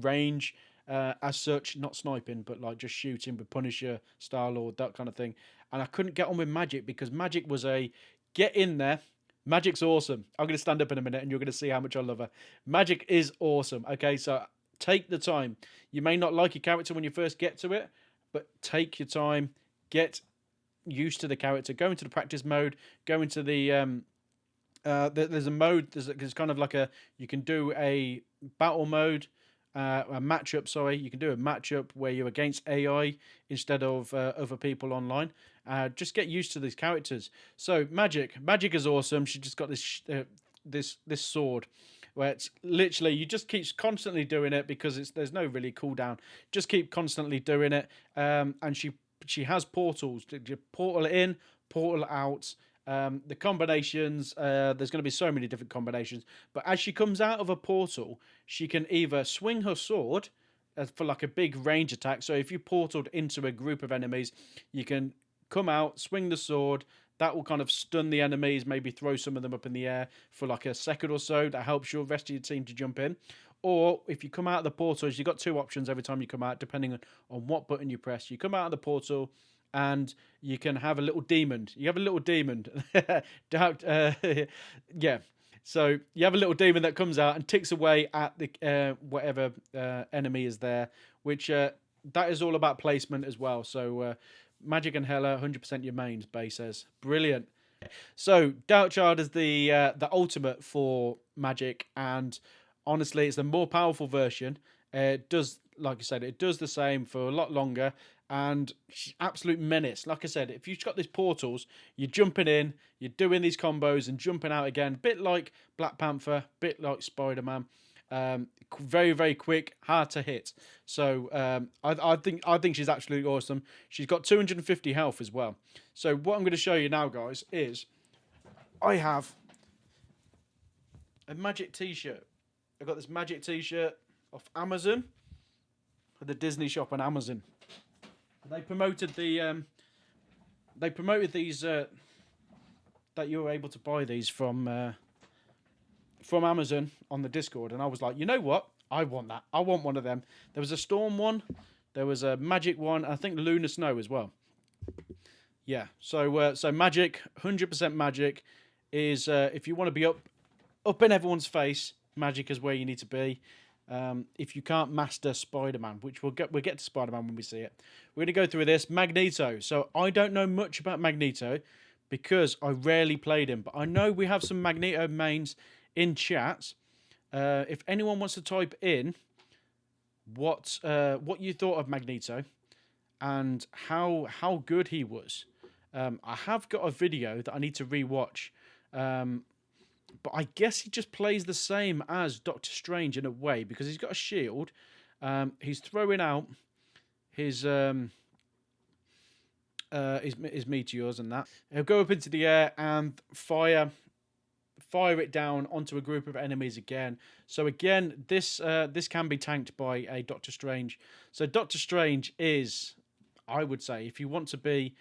range as such, not sniping, but like just shooting with Punisher, Star-Lord, that kind of thing. And I couldn't get on with Magic because Magic was a get in there, Magic's awesome. I'm going to stand up in a minute and you're going to see how much I love her. Magic is awesome. Okay, so take the time. You may not like your character when you first get to it, but take your time. Get used to the character. Go into the practice mode. Go into there's a mode. There's kind of like you can do a battle mode, a matchup. Sorry, you can do a matchup where you're against AI instead of other people online. Just get used to these characters. So Magic is awesome. She just got this sword where it's literally you just keep constantly doing it because there's no really cooldown. Just keep constantly doing it. And she has portals. You portal in, portal out. The combinations, there's going to be so many different combinations, but as she comes out of a portal, she can either swing her sword for like a big range attack. So if you portaled into a group of enemies, you can come out, swing the sword. That will kind of stun the enemies, maybe throw some of them up in the air for like a second or so. That helps your rest of your team to jump in. Or if you come out of the portals, you've got two options every time you come out, depending on what button you press. You come out of the portal, and you can have a little demon. You have a little demon. Yeah. So you have a little demon that comes out and ticks away at the whatever enemy is there, which that is all about placement as well. So Magic and Hela, 100% your mains, Bay says. Brilliant. So Darkchild is the ultimate for Magic, and honestly, it's the more powerful version. It does, like I said, it does the same for a lot longer, and absolute menace. Like I said, if you've got these portals, you're jumping in, you're doing these combos and jumping out again. Bit like Black Panther, bit like Spider-Man. Very, very quick, hard to hit. So I think she's absolutely awesome. She's got 250 health as well. So what I'm going to show you now, guys, is I have a Magic T-shirt. I got this Magic T-shirt off Amazon, the Disney shop on Amazon. They promoted these that you were able to buy these from Amazon on the Discord, and I was like, you know what? I want that. I want one of them. There was a Storm one, there was a Magic one, I think Lunar Snow as well. Yeah. So Magic, 100% Magic is if you want to be up in everyone's face, Magic is where you need to be. If you can't master Spider-Man, which we'll get to Spider-Man when we see it. We're going to go through this. Magneto. So I don't know much about Magneto because I rarely played him, but I know we have some Magneto mains in chat. If anyone wants to type in what you thought of Magneto and how good he was, I have got a video that I need to rewatch. But I guess he just plays the same as Doctor Strange in a way because he's got a shield. He's throwing out his meteors and that. He'll go up into the air and fire it down onto a group of enemies again. So again, this can be tanked by a Doctor Strange. So Doctor Strange is, I would say, if you want to be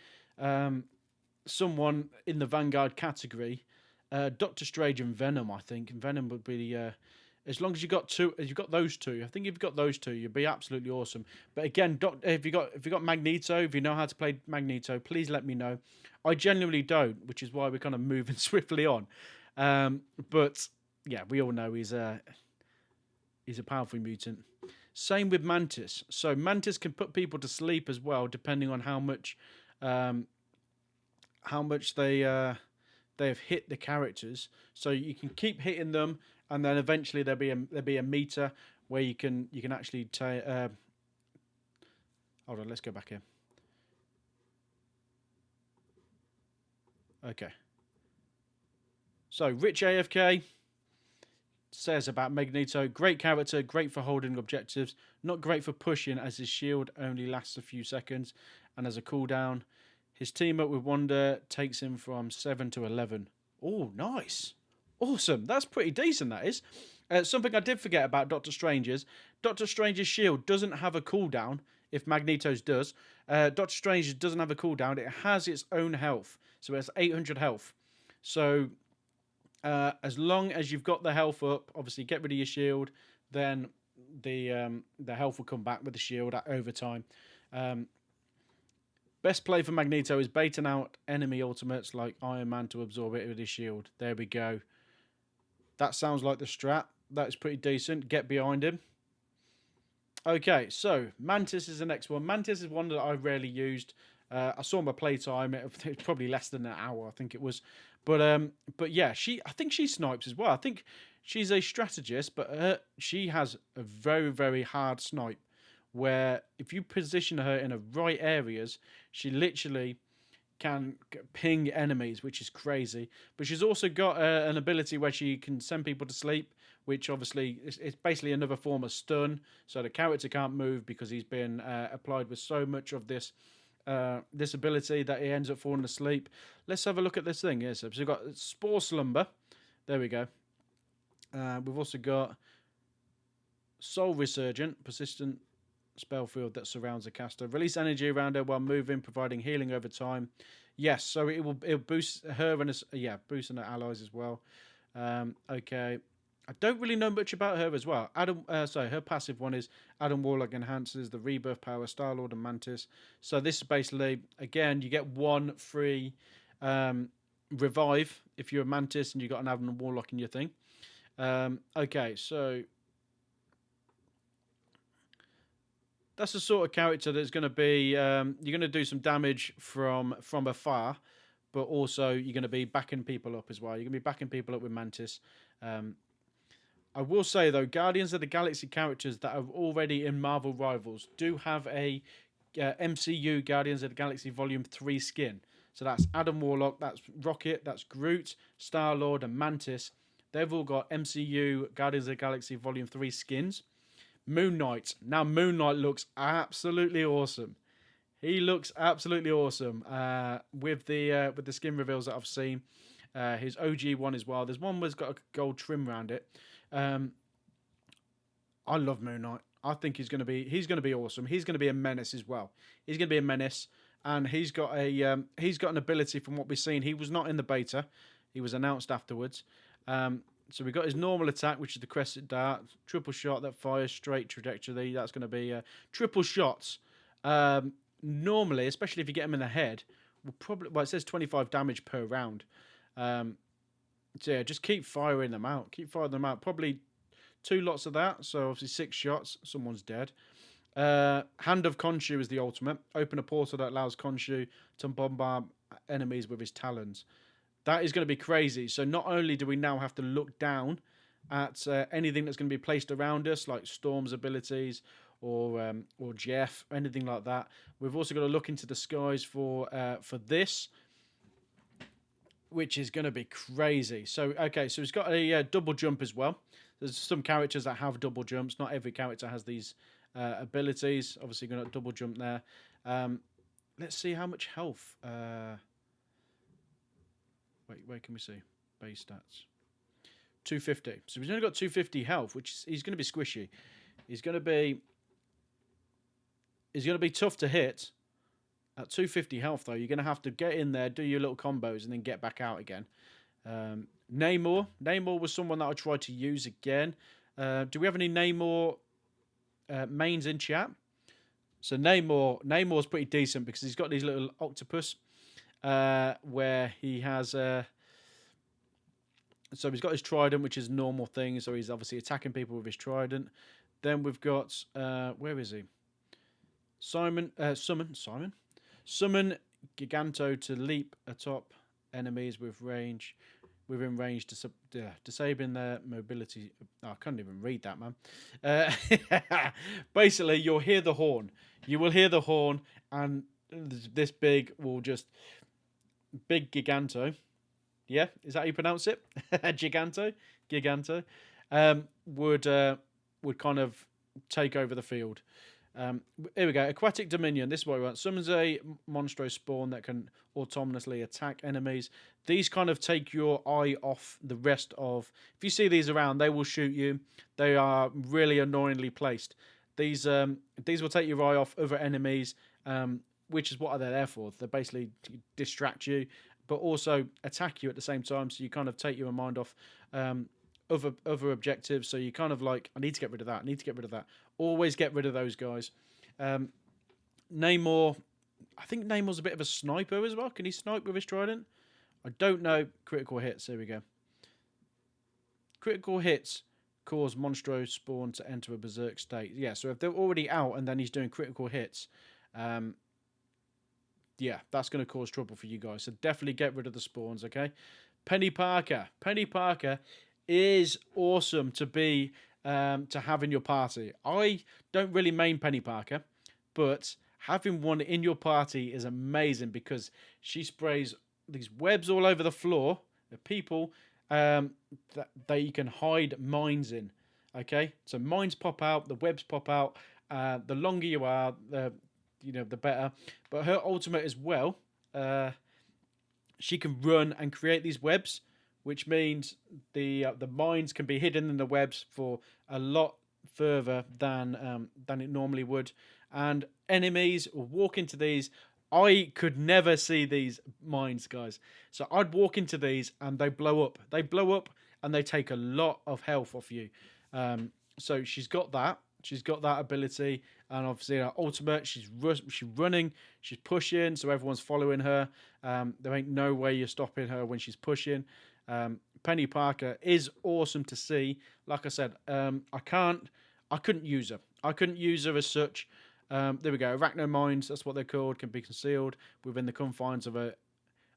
someone in the Vanguard category, Doctor Strange and Venom, I think. And Venom would be as long as you've got those two. I think if you've got those two, you'd be absolutely awesome. But again, if you got Magneto, if you know how to play Magneto, please let me know. I genuinely don't, which is why we're kind of moving swiftly on. But yeah, we all know he's a powerful mutant. Same with Mantis. So Mantis can put people to sleep as well, depending on how much they have hit the characters. So you can keep hitting them, and then eventually there'll be a meter where you can actually take. Hold on, let's go back here. Okay. So Rich AFK says about Magneto: great character, great for holding objectives, not great for pushing as his shield only lasts a few seconds, and as a cooldown. His team up with Wanda takes him from 7 to 11. Oh, nice. Awesome. That's pretty decent, that is. Something I did forget about Doctor Strange's shield doesn't have a cooldown, if Magneto's does. Doctor Strange doesn't have a cooldown. It has its own health. So it has 800 health. So as long as you've got the health up, obviously get rid of your shield, then the health will come back with the shield over time. Best play for Magneto is baiting out enemy ultimates like Iron Man to absorb it with his shield. There we go. That sounds like the strat. That is pretty decent. Get behind him. Okay, so Mantis is the next one. Mantis is one that I rarely used. I saw my playtime. It was probably less than an hour, I think it was. But yeah, I think she snipes as well. I think she's a strategist, but she has a very, very hard snipe. Where if you position her in the right areas, she literally can ping enemies, which is crazy. But she's also got an ability where she can send people to sleep, which obviously is basically another form of stun. So the character can't move because he's been applied with so much of this ability that he ends up falling asleep. Let's have a look at this thing. Yes, so we've got Spore Slumber. There we go. We've also got Soul Resurgent, persistent spell field that surrounds the caster. Release energy around her while moving, providing healing over time. Yes, so it'll boost her and boosting her allies as well. Okay. I don't really know much about her as well. Her passive one is Adam Warlock enhances the rebirth power, Star-Lord and Mantis. So this is basically, again, you get one free revive if you're a Mantis and you've got an Adam Warlock in your thing. Okay, so that's the sort of character that's going to be. You're going to do some damage from afar, but also you're going to be backing people up as well. You're going to be backing people up with Mantis. I will say though, Guardians of the Galaxy characters that are already in Marvel Rivals do have a MCU Guardians of the Galaxy Volume 3 skin. So that's Adam Warlock, that's Rocket, that's Groot, Star-Lord, and Mantis. They've all got MCU Guardians of the Galaxy Volume 3 skins. Moon Knight. Now, Moon Knight looks absolutely awesome. He looks absolutely awesome with the skin reveals that I've seen. His OG one as well. There's one that's got a gold trim around it. I love Moon Knight. I think he's going to be awesome. He's going to be a menace as well. He's going to be a menace, and he's got an ability from what we've seen. He was not in the beta. He was announced afterwards. So we've got his normal attack, which is the crescent dart, triple shot that fires straight trajectory. That's going to be triple shots. Normally, especially if you get him in the head, it says 25 damage per round. So yeah, just keep firing them out. Keep firing them out. Probably 2 lots of that. So obviously 6 shots, someone's dead. Hand of Khonshu is the ultimate. Open a portal that allows Khonshu to bombard enemies with his talons. That is going to be crazy. So not only do we now have to look down at anything that's going to be placed around us, like Storm's abilities or Jeff, anything like that, we've also got to look into the skies for this, which is going to be crazy. So okay, so it's got a double jump as well. There's some characters that have double jumps. Not every character has these abilities. Obviously, you're going to double jump there. Let's see how much health. Where can we see? Base stats. 250. So he's only got 250 health, he's going to be squishy. He's going to be tough to hit. At 250 health, though, you're going to have to get in there, do your little combos, and then get back out again. Namor. Namor was someone that I tried to use again. Do we have any Namor mains in chat? So Namor's pretty decent because he's got these little octopus where he has so he's got his trident, which is a normal thing, so he's obviously attacking people with his trident. Then we've got where is he? Summon Giganto to leap atop enemies within range, disabling their mobility. Oh, I can't even read that, man. Basically, you'll hear the horn. You will hear the horn, and this big Giganto. Yeah, is that how you pronounce it? Giganto would kind of take over the field. Here we go. Aquatic Dominion. This is what we want. Summons a monstro spawn that can autonomously attack enemies. These kind of take your eye off the rest of. If you see these around, they will shoot you. They are really annoyingly placed. These will take your eye off other enemies, which is what they're there for. They basically distract you, but also attack you at the same time. So you kind of take your mind off other objectives. So you kind of like, I need to get rid of that. I need to get rid of that. Always get rid of those guys. Namor I think Namor's a bit of a sniper as well. Can he snipe with his trident? I don't know. Critical hits. Here we go. Critical hits cause Monstro spawn to enter a berserk state. Yeah, so if they're already out and then he's doing critical hits, yeah, that's going to cause trouble for you guys. So definitely get rid of the spawns, okay? Penny Parker. Penny Parker is awesome to be to have in your party. I don't really main Penny Parker, but having one in your party is amazing because she sprays these webs all over the floor of people that you can hide mines in. Okay, so mines pop out, the webs pop out. The longer you are, the better. But her ultimate as well, she can run and create these webs, which means the mines can be hidden in the webs for a lot further than it normally would, and enemies will walk into these. I could never see these mines, guys. So I'd walk into these and they blow up. They blow up and they take a lot of health off you. So she's got that. She's got that ability, and obviously her ultimate. She's running, she's pushing, so everyone's following her. There ain't no way you're stopping her when she's pushing. Penny Parker is awesome to see. Like I said, I couldn't use her. I couldn't use her as such. There we go. Arachno mines, that's what they're called, can be concealed within the confines of a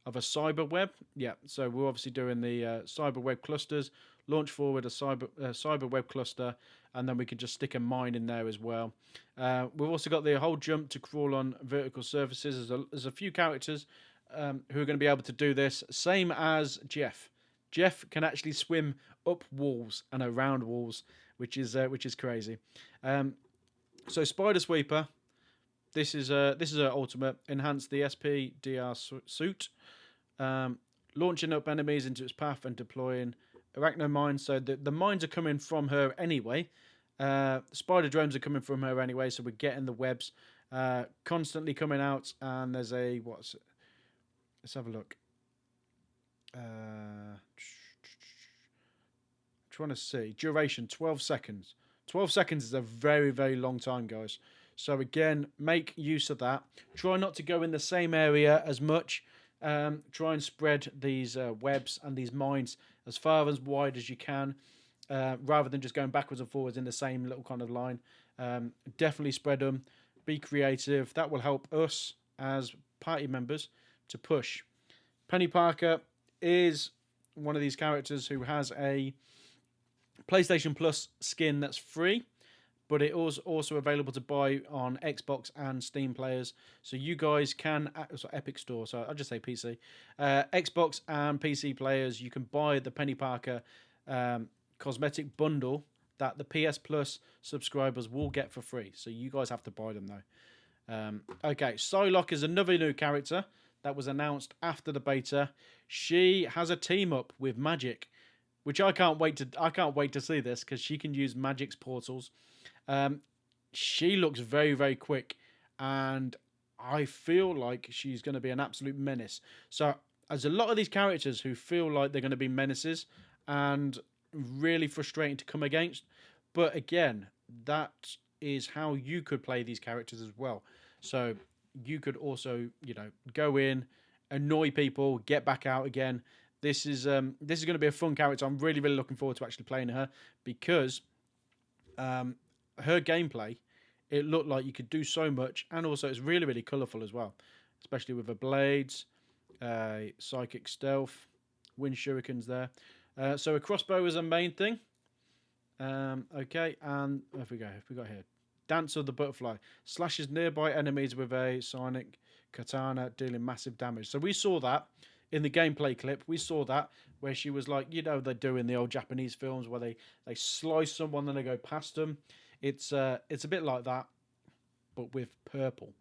cyber web. Yeah, so we're obviously doing the cyber web clusters. Launch forward a cyber web cluster, and then we can just stick a mine in there as well. We've also got the whole jump to crawl on vertical surfaces. There's a few characters who are going to be able to do this, same as Jeff. Jeff can actually swim up walls and around walls, which is crazy. So Spider Sweeper, this is her ultimate. Enhance the SPDR suit, launching up enemies into its path and deploying arachno mines. So the mines are coming from her anyway. Spider drones are coming from her anyway. So we're getting the webs constantly coming out. And there's a let's have a look. Trying to see duration 12 seconds. 12 seconds is a very, very long time, guys. So again, make use of that. Try not to go in the same area as much. Try and spread these webs and these mines as far as wide as you can, rather than just going backwards and forwards in the same little kind of line. Definitely spread them. Be creative. That will help us as party members to push. Penny Parker is one of these characters who has a PlayStation Plus skin that's free, but it is also available to buy on Xbox and Steam players. So you guys can, Epic Store, so I'll just say PC. Xbox and PC players, you can buy the Penny Parker cosmetic bundle that the PS Plus subscribers will get for free. So you guys have to buy them though. Okay, Psylocke is another new character that was announced after the beta. She has a team up with Magic, which I can't wait to see this because she can use Magic's portals. She looks very, very quick, and I feel like she's going to be an absolute menace. So there's a lot of these characters who feel like they're going to be menaces and really frustrating to come against. But again, that is how you could play these characters as well. So you could also, go in, annoy people, get back out again. This is going to be a fun character. I'm really, really looking forward to actually playing her because her gameplay, it looked like you could do so much, and also it's really, really colourful as well, especially with the blades, psychic stealth, wind shurikens there. So a crossbow is a main thing. Okay, and if we got here, Dance of the Butterfly slashes nearby enemies with a sonic katana, dealing massive damage. So we saw that in the gameplay clip. We saw that where she was like, they do in the old Japanese films where they slice someone and they go past them. It's a bit like that, but with purple.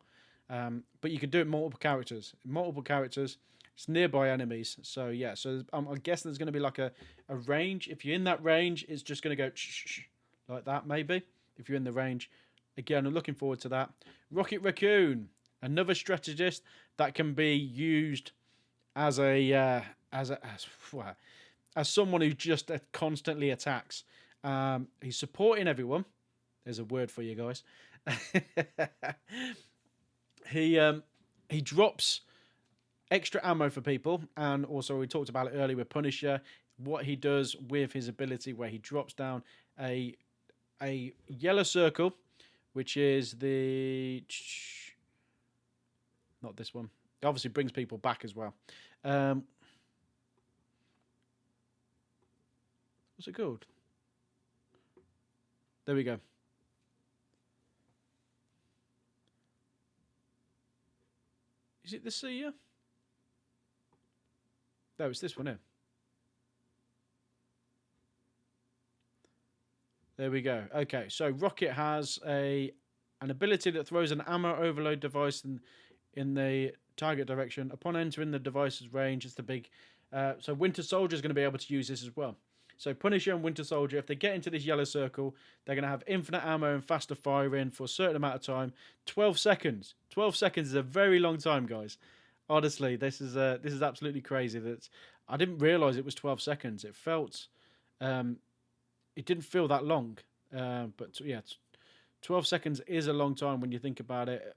But you can do it multiple characters. It's nearby enemies. So yeah, so I'm guessing there's going to be like a range. If you're in that range, it's just going to go like that maybe. If you're in the range. Again, I'm looking forward to that. Rocket Raccoon, another strategist that can be used as someone who just constantly attacks. He's supporting everyone. There's a word for you guys. He he drops extra ammo for people, and also we talked about it earlier with Punisher. What he does with his ability, where he drops down a yellow circle, which is not this one. It obviously brings people back as well. What's it called? There we go. Is it the Seer? No, it's this one here. There we go. Okay, so Rocket has an ability that throws an ammo overload device in the target direction. Upon entering the device's range, it's the big. So Winter Soldier is going to be able to use this as well. So Punisher and Winter Soldier, if they get into this yellow circle, they're going to have infinite ammo and faster firing for a certain amount of time. 12 seconds. 12 seconds is a very long time, guys. Honestly, this is absolutely crazy. I didn't realize it was 12 seconds. It felt, it didn't feel that long. But yeah, 12 seconds is a long time when you think about it.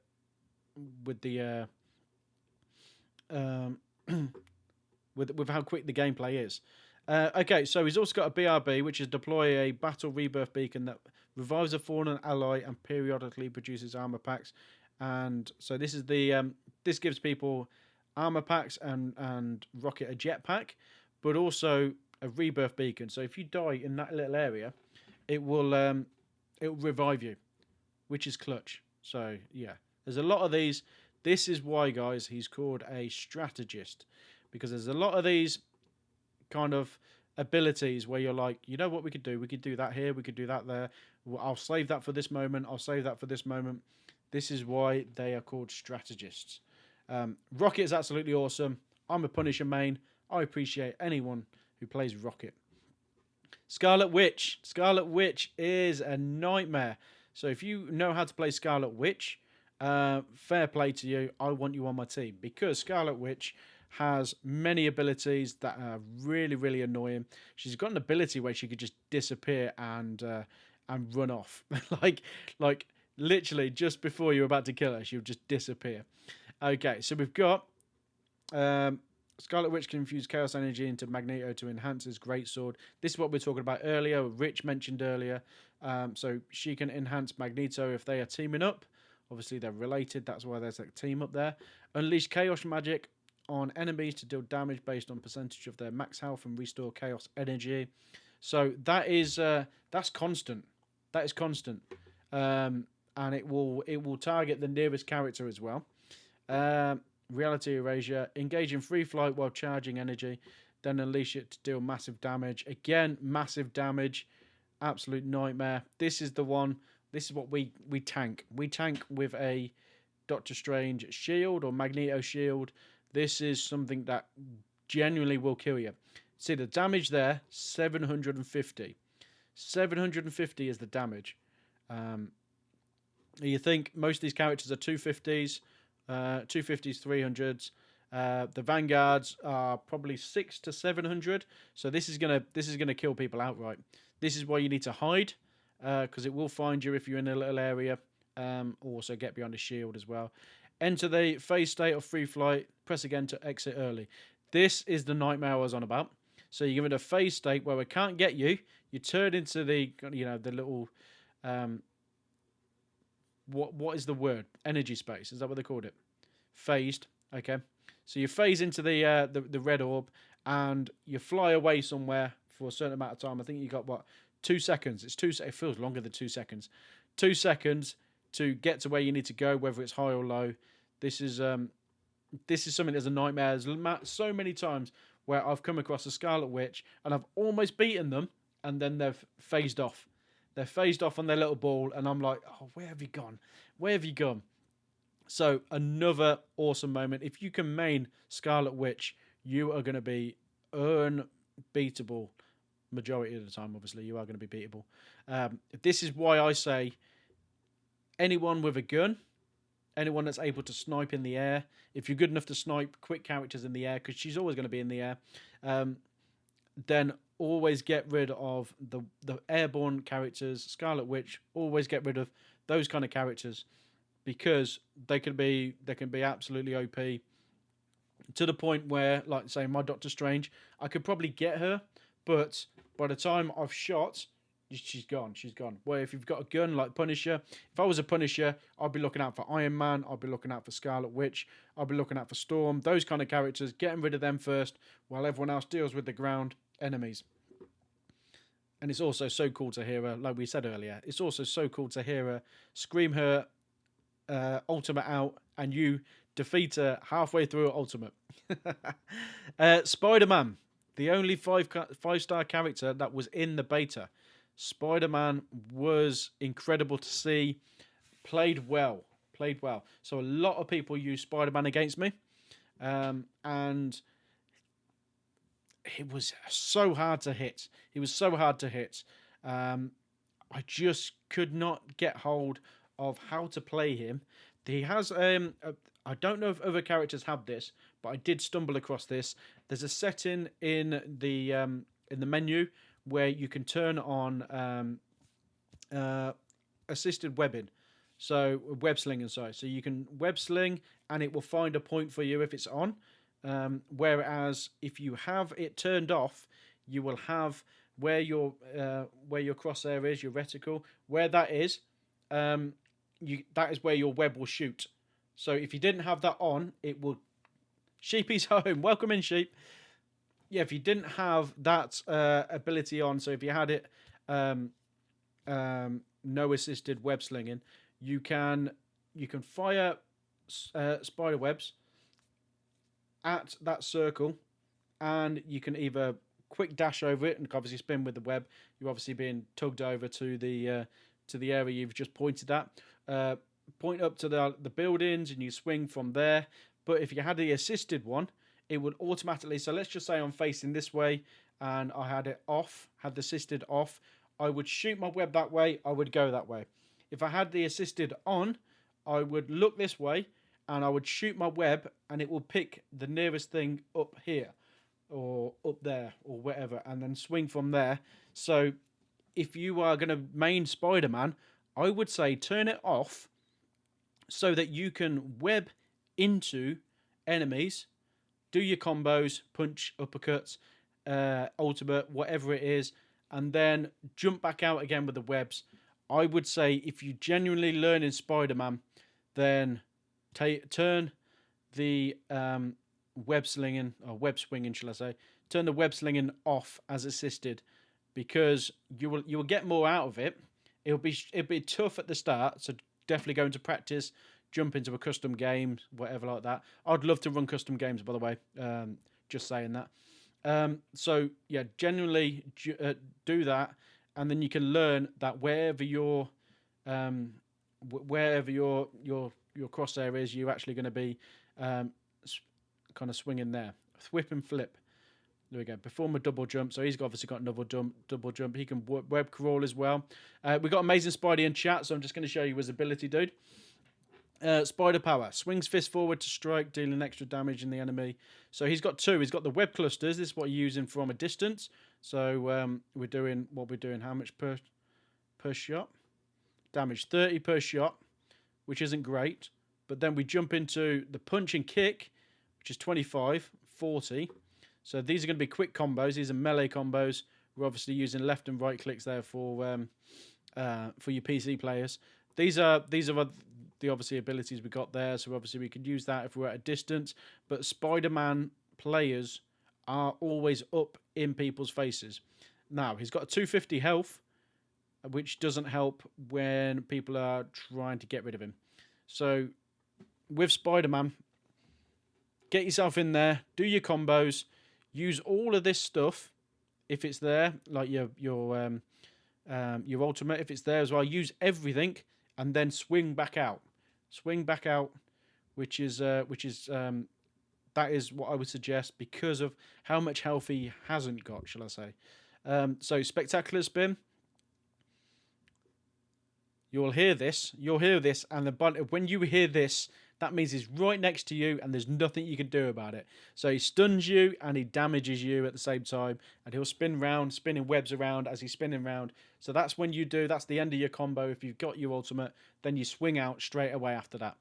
With the with how quick the gameplay is. Okay, so he's also got a BRB, which is deploy a battle rebirth beacon that revives a fallen ally and periodically produces armor packs. And so this is this gives people armor packs and Rocket a jetpack, but also a rebirth beacon. So if you die in that little area, it will revive you, which is clutch. So yeah, there's a lot of these. This is why, guys, he's called a strategist, because there's a lot of these kind of abilities where you're like, you know what we could do? We could do that here. We could do that there. I'll save that for this moment. I'll save that for this moment. This is why they are called strategists. Rocket is absolutely awesome. I'm a Punisher main. I appreciate anyone who plays Rocket. Scarlet Witch. Scarlet Witch is a nightmare. So if you know how to play Scarlet Witch, fair play to you. I want you on my team, because Scarlet Witch has many abilities that are really, really annoying. She's got an ability where she could just disappear and run off, like literally just before you're about to kill her, she'll just disappear. Okay, so we've got Scarlet Witch can infuse chaos energy into Magneto to enhance his greatsword. This is what we were talking about earlier. Rich mentioned earlier. So she can enhance Magneto if they are teaming up. Obviously, they're related. That's why there's a team up there. Unleash chaos magic on enemies to deal damage based on percentage of their max health and restore chaos energy. So that is that's constant. That is constant, and it will target the nearest character as well. Reality erasure. Engage in free flight while charging energy, then unleash it to deal massive damage. Again, massive damage. Absolute nightmare. This is the one. This is what we tank. We tank with a Doctor Strange shield or Magneto shield. This is something that genuinely will kill you. See the damage there, 750. 750 is the damage. You think most of these characters are 250s, 250s, 300s. The Vanguards are probably 600 to 700. So this is gonna kill people outright. This is why you need to hide, because it will find you if you're in a little area. Also get behind a shield as well. Enter the phase state of free flight. Press again to exit early. This is the nightmare I was on about. So you give it a phase state where we can't get you. You turn into the the little what is the word? Energy space. Is that what they called it? Phased. Okay. So you phase into the red orb and you fly away somewhere for a certain amount of time. I think you got 2 seconds. It feels longer than 2 seconds. 2 seconds to get to where you need to go, whether it's high or low. This is something that's a nightmare. There's so many times where I've come across a Scarlet Witch and I've almost beaten them, and then they've phased off. They're phased off on their little ball, and I'm like, oh, where have you gone? Where have you gone? So another awesome moment. If you can main Scarlet Witch, you are going to be unbeatable. Majority of the time, obviously, you are going to be beatable. This is why I say anyone with a gun, anyone that's able to snipe in the air, if you're good enough to snipe quick characters in the air, because she's always going to be in the air, then always get rid of the airborne characters. Scarlet Witch, always get rid of those kind of characters, because they can be absolutely OP to the point where, like say, my Doctor Strange, I could probably get her, but by the time I've shot, she's gone. She's gone. Where if you've got a gun like Punisher, if I was a Punisher, I'd be looking out for Iron Man. I'd be looking out for Scarlet Witch. I'd be looking out for Storm. Those kind of characters, getting rid of them first, while everyone else deals with the ground enemies. And it's also so cool to hear her, like we said earlier, it's also so cool to hear her scream her ultimate out, and you defeat her halfway through her ultimate. Spider-Man, the only five-star character that was in the beta. Spider-Man was incredible to see. Played well. So a lot of people use Spider-Man against me. And it was so hard to hit. I just could not get hold of how to play him. He has I don't know if other characters have this, but I did stumble across this. There's a setting in the menu where you can turn on assisted webbing, so web slinging. Sorry, so you can web sling and it will find a point for you if it's on. Whereas if you have it turned off, you will have where your crosshair is, your reticle, where that is. That is where your web will shoot. So if you didn't have that on, it will. Sheepy's home. Welcome in, sheep. Yeah, if you didn't have that ability on, so if you had it no assisted web slinging, you can fire spider webs at that circle, and you can either quick dash over it and obviously spin with the web. You're obviously being tugged over to the area you've just pointed at. Point up to the buildings and you swing from there. But if you had the assisted one, it would automatically. So let's just say I'm facing this way and I had it off, had the assisted off. I would shoot my web that way. I would go that way. If I had the assisted on, I would look this way and I would shoot my web and it will pick the nearest thing up here or up there or wherever and then swing from there. So if you are going to main Spider-Man, I would say turn it off so that you can web into enemies, do your combos, punch, uppercuts, ultimate, whatever it is, and then jump back out again with the webs. I would say if you genuinely learn in Spider-Man, then turn the web slinging, or web swinging, shall I say, turn the web slinging off as assisted, because you will get more out of it. It'll be tough at the start, so definitely go into practice, jump into a custom game, whatever like that. I'd love to run custom games, by the way. Just saying that. So yeah, genuinely do that, and then you can learn that wherever your crosshair is, you're actually going to be kind of swinging there. Whip and flip. There we go. Perform a double jump. So he's obviously got another double jump. He can web crawl as well. We've got Amazing Spidey in chat, so I'm just going to show you his ability, dude. Spider power. Swings fist forward to strike, dealing extra damage in the enemy. So he's got two. He's got the web clusters. This is what you're using from a distance. So we're doing what we're doing. How much per shot? Damage 30 per shot, which isn't great. But then we jump into the punch and kick, which is 25, 40. So these are going to be quick combos. These are melee combos. We're obviously using left and right clicks there for your PC players. These are the obviously abilities we got there. So obviously we could use that if we're at a distance. But Spider-Man players are always up in people's faces. Now he's got a 250 health, which doesn't help when people are trying to get rid of him. So with Spider-Man, get yourself in there, do your combos. Use all of this stuff if it's there, like your ultimate. If it's there as well, use everything and then swing back out. Swing back out, which is that is what I would suggest because of how much health he hasn't got, shall I say? So spectacular spin. You'll hear this, and when you hear this, that means he's right next to you and there's nothing you can do about it. So he stuns you and he damages you at the same time, and he'll spin round, spinning webs around as he's spinning round. So that's when that's the end of your combo. If you've got your ultimate, then you swing out straight away after that.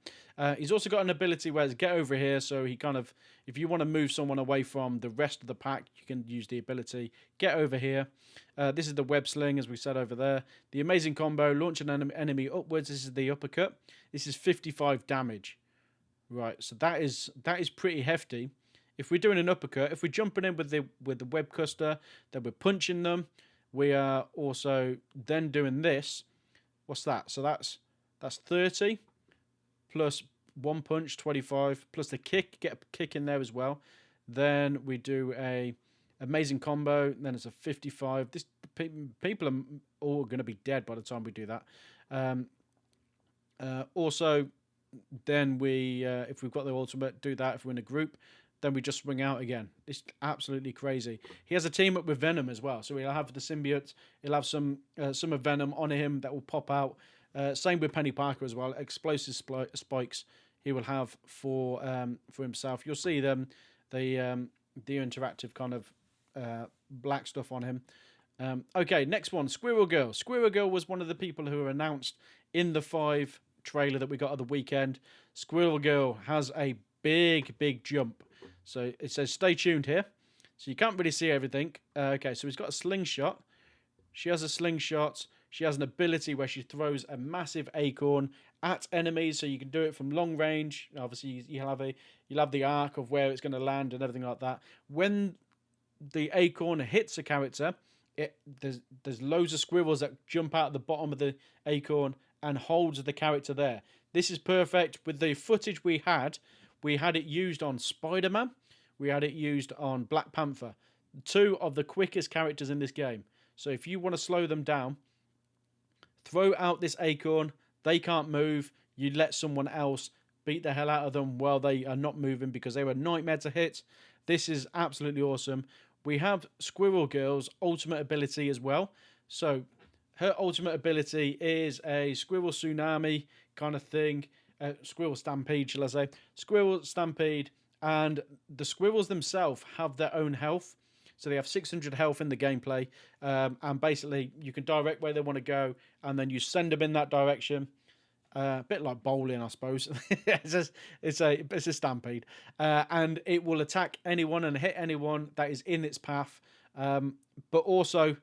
He's also got an ability where it's get over here, so he kind of, if you want to move someone away from the rest of the pack, you can use the ability get over here. This is the web sling, as we said over there. The amazing combo, launch an enemy upwards. This is the uppercut. This is 55 damage. Right, so that is pretty hefty. If we're doing an uppercut, if we're jumping in with the web custer, then we're punching them. We are also then doing this. What's that? So that's 30 plus one punch, 25, plus the kick, get a kick in there as well. Then we do a amazing combo, then it's a 55. This people are all going to be dead by the time we do that. Also, then we, if we've got the ultimate, do that. If we're in a group, then we just swing out again. It's absolutely crazy. He has a team up with Venom as well, so he'll have the symbiote. He'll have some of Venom on him that will pop out. Same with Penny Parker as well. Explosive spikes he will have for himself. You'll see them, the interactive kind of black stuff on him. Okay, next one, Squirrel Girl. Squirrel Girl was one of the people who were announced in the 5 trailer that we got at the weekend. Squirrel Girl has a big jump. So it says stay tuned here. So you can't really see everything. Okay, so he's got a slingshot. She has a slingshot. She has an ability where she throws a massive acorn at enemies, so you can do it from long range. Obviously, you'll have the arc of where it's going to land and everything like that. When the acorn hits a character, there's loads of squirrels that jump out at the bottom of the acorn and holds the character there. This is perfect. With the footage we had it used on Spider-Man. We had it used on Black Panther. 2 of the quickest characters in this game. So if you want to slow them down, throw out this acorn. They can't move. You let someone else beat the hell out of them while they are not moving because they were a nightmare to hit. This is absolutely awesome. We have Squirrel Girl's ultimate ability as well. So her ultimate ability is a squirrel tsunami kind of thing. Squirrel stampede, shall I say. Squirrel stampede. And the squirrels themselves have their own health. So they have 600 health in the gameplay. And basically, you can direct where they want to go. And then you send them in that direction. A bit like bowling, I suppose. it's a stampede. And it will attack anyone and hit anyone that is in its path. But also,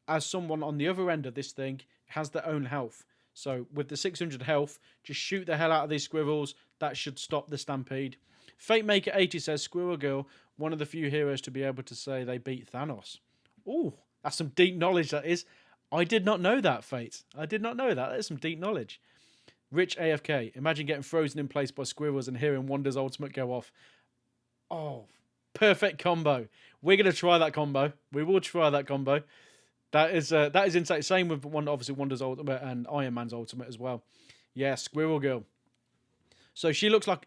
as someone on the other end of this thing, has their own health. So with the 600 health, just shoot the hell out of these squirrels. That should stop the stampede. Fate Maker 80 says, Squirrel Girl, one of the few heroes to be able to say they beat Thanos. Ooh, that's some deep knowledge, that is. I did not know that, Fate. I did not know that. That is some deep knowledge. Rich AFK, imagine getting frozen in place by squirrels and hearing Wanda's ultimate go off. Oh, perfect combo. We're going to try that combo. We will try that combo. That is insane. Same with obviously Wanda's ultimate and Iron Man's ultimate as well. Yeah, Squirrel Girl. So she looks like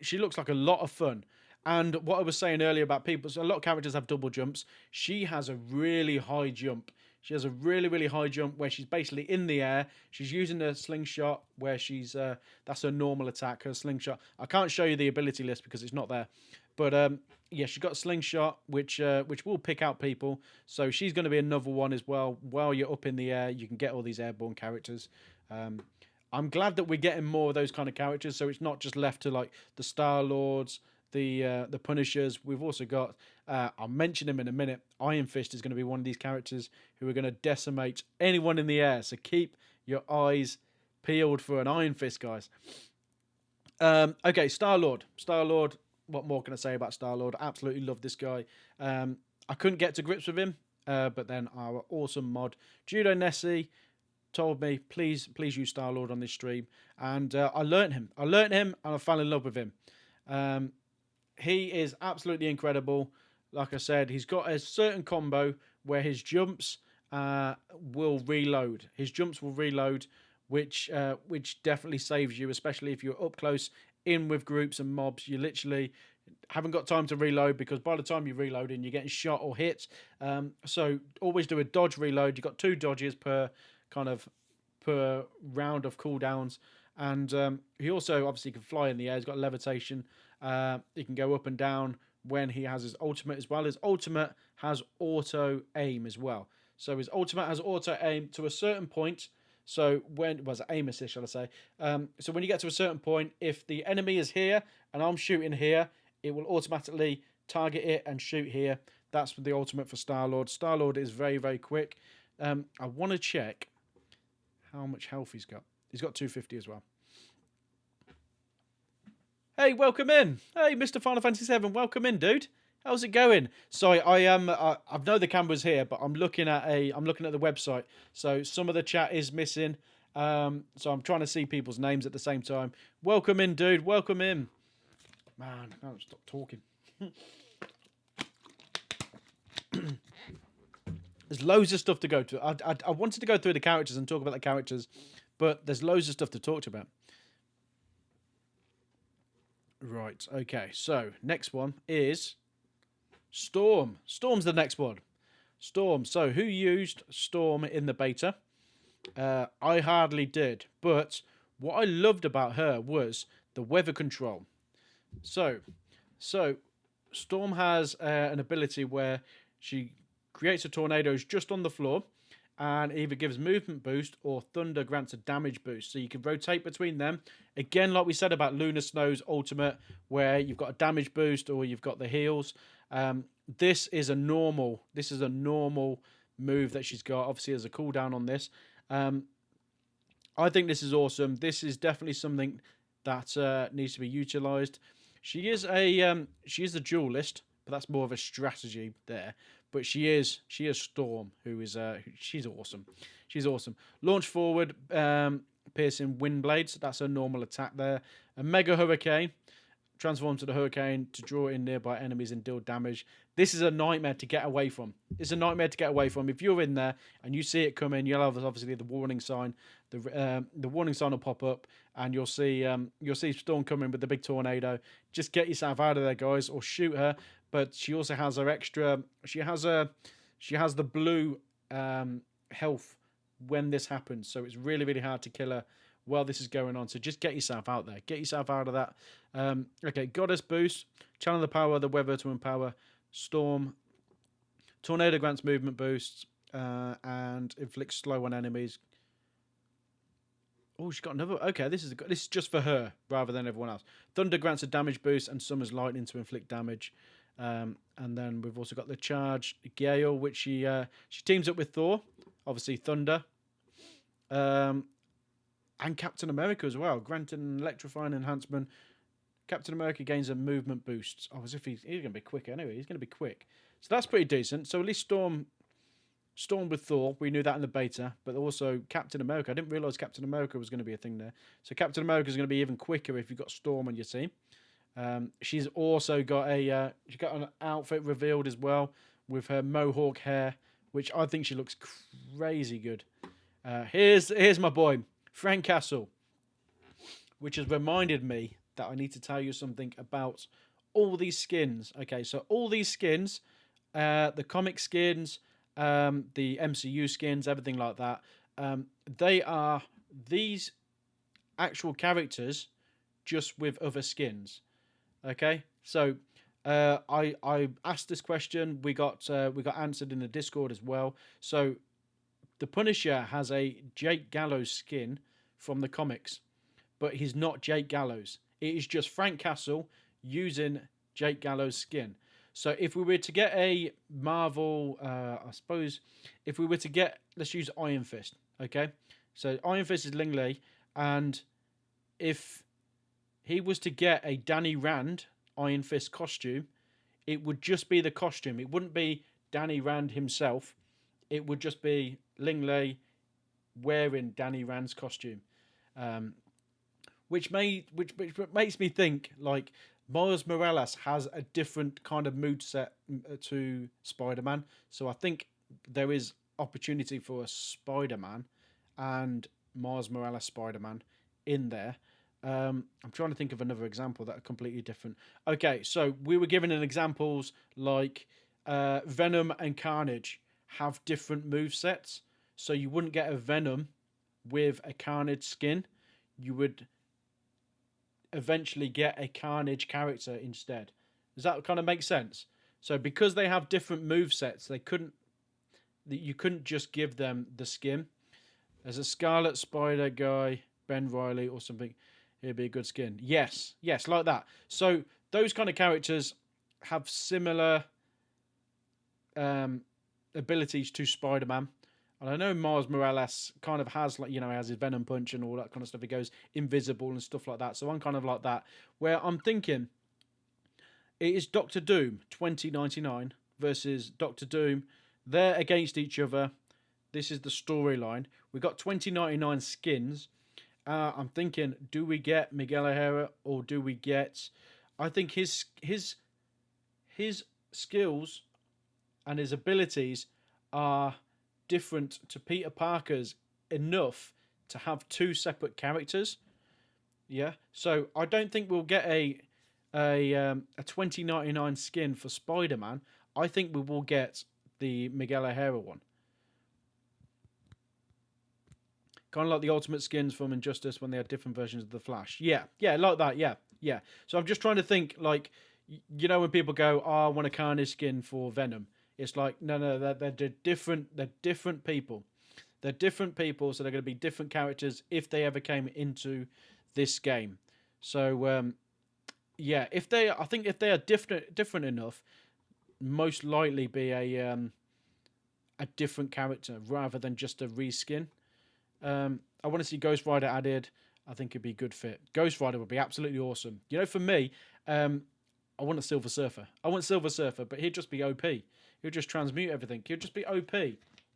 a lot of fun. And what I was saying earlier about people, so a lot of characters have double jumps. She has a really high jump. She has a really high jump where she's basically in the air. She's using a slingshot where she's that's her normal attack, her slingshot. I can't show you the ability list because it's not there. But yeah, she's got a slingshot which will pick out people. So she's going to be another one as well. While you're up in the air, you can get all these airborne characters. I'm glad that we're getting more of those kind of characters, so it's not just left to like the Star-Lords, the Punishers. We've also got, I'll mention him in a minute, Iron Fist is going to be one of these characters who are going to decimate anyone in the air. So keep your eyes peeled for an Iron Fist, guys. Okay, Star-Lord. Star-Lord, what more can I say about Star-Lord? Absolutely love this guy. I couldn't get to grips with him, but then our awesome mod, Judo Nessie, told me, please use Star-Lord on this stream. And I learnt him and I fell in love with him. He is absolutely incredible. Like I said, he's got a certain combo where his jumps will reload. His jumps will reload, which definitely saves you, especially if you're up close in with groups and mobs. You literally haven't got time to reload because by the time you're reloading, you're getting shot or hit. So always do a dodge reload. You've got 2 dodges per round of cooldowns. And he also obviously can fly in the air. He's got levitation. He can go up and down when he has his ultimate as well. His ultimate has auto aim as well. So his ultimate has auto aim to a certain point. So when was it aim assist, shall I say? So when you get to a certain point, if the enemy is here and I'm shooting here, it will automatically target it and shoot here. That's the ultimate for Star-Lord. Star-Lord is very, very quick. I want to check how much health he's got. He's got 250 as well. Hey, welcome in. Hey, Mr. Final Fantasy VII, welcome in, dude. How's it going? Sorry, I know the camera's here, but I'm looking at the website, so some of the chat is missing. So I'm trying to see people's names at the same time. Welcome in, dude. Welcome in. Man, I can't stop talking. There's loads of stuff to go through. I wanted to go through the characters and talk about the characters, but there's loads of stuff to talk about. Right, okay. So, next one is Storm. Storm's the next one. Storm. So, who used Storm in the beta? I hardly did, but what I loved about her was the weather control. So Storm has an ability where she creates a tornadoes just on the floor and either gives movement boost or thunder grants a damage boost. So you can rotate between them. Again, like we said about Lunar Snow's ultimate, where you've got a damage boost or you've got the heals. This is a normal move that she's got. Obviously, there's a cooldown on this. I think this is awesome. This is definitely something that needs to be utilized. She is a duelist, but that's more of a strategy there. But she is Storm, who is she's awesome. She's awesome. Launch forward, piercing wind blades. That's a normal attack there. A mega hurricane. Transform to the hurricane to draw in nearby enemies and deal damage. This is a nightmare to get away from. It's a nightmare to get away from. If you're in there and you see it coming, you'll have obviously the warning sign. The warning sign will pop up, and you'll see Storm coming with the big tornado. Just get yourself out of there, guys, or shoot her. But she also has her extra. She has the blue health when this happens, so it's really, really hard to kill her while this is going on. So just get yourself out there. Get yourself out of that. Okay, Goddess boost. Channel the power of the weather to empower Storm. Tornado grants movement boosts and inflicts slow on enemies. Oh, she's got another. Okay, this is just for her rather than everyone else. Thunder grants a damage boost and summons lightning to inflict damage. And then we've also got the charge Gale, which she teams up with Thor. Obviously, Thunder. And Captain America as well, granting an electrifying enhancement. Captain America gains a movement boost. Oh, as if he's going to be quick anyway. He's going to be quick. So that's pretty decent. So at least Storm with Thor. We knew that in the beta. But also Captain America. I didn't realise Captain America was going to be a thing there. So Captain America is going to be even quicker if you've got Storm on your team. She's also got she's got an outfit revealed as well with her mohawk hair, which I think she looks crazy good. Here's my boy, Frank Castle, which has reminded me that I need to tell you something about all these skins. Okay, so all these skins, the comic skins, the MCU skins, everything like that, they are these actual characters just with other skins. Okay, so I asked this question. We got answered in the Discord as well. So the Punisher has a Jake Gallows skin from the comics, but he's not Jake Gallows. It is just Frank Castle using Jake Gallows' skin. So if we were to get a Marvel, I suppose, if we were to get, let's use Iron Fist, okay? So Iron Fist is Ling Lee, and if he was to get a Danny Rand Iron Fist costume, it would just be the costume. It wouldn't be Danny Rand himself. It would just be Ling Lee wearing Danny Rand's costume. Which makes me think like Miles Morales has a different kind of mood set to Spider-Man. So I think there is opportunity for a Spider-Man and Miles Morales Spider-Man in there. I'm trying to think of another example that are completely different. Okay, so we were given an examples like Venom and Carnage have different move sets. So you wouldn't get a Venom with a Carnage skin. You would eventually get a Carnage character instead. Does that kind of make sense? So because they have different move sets, you couldn't just give them the skin. As a Scarlet Spider guy, Ben Riley or something, it'd be a good skin. Yes, yes, like that. So those kind of characters have similar abilities to Spider-Man. And I know Miles Morales kind of has, like, has his Venom Punch and all that kind of stuff. He goes invisible and stuff like that. So I'm kind of like that, where I'm thinking it is Doctor Doom 2099 versus Doctor Doom. They're against each other. This is the storyline. We've got 2099 skins. I'm thinking, do we get Miguel O'Hara or do we get? I think his skills and his abilities are different to Peter Parker's enough to have two separate characters. Yeah, so I don't think we'll get a 2099 skin for Spider-Man. I think we will get the Miguel O'Hara one. Kind of like the Ultimate skins from Injustice when they had different versions of the Flash. Yeah, like that. Yeah. So I'm just trying to think, like, when people go, "Oh, I want a Carnage skin for Venom." It's like, no, they're different. They're different people. They're different people, so they're going to be different characters if they ever came into this game. So, yeah, I think if they are different enough, most likely be a different character rather than just a reskin. I want to see Ghost Rider added. I think it'd be a good fit. Ghost Rider would be absolutely awesome. For me, I want a Silver Surfer. I want Silver Surfer, but he'd just be OP. He'll just transmute everything. He'll just be OP.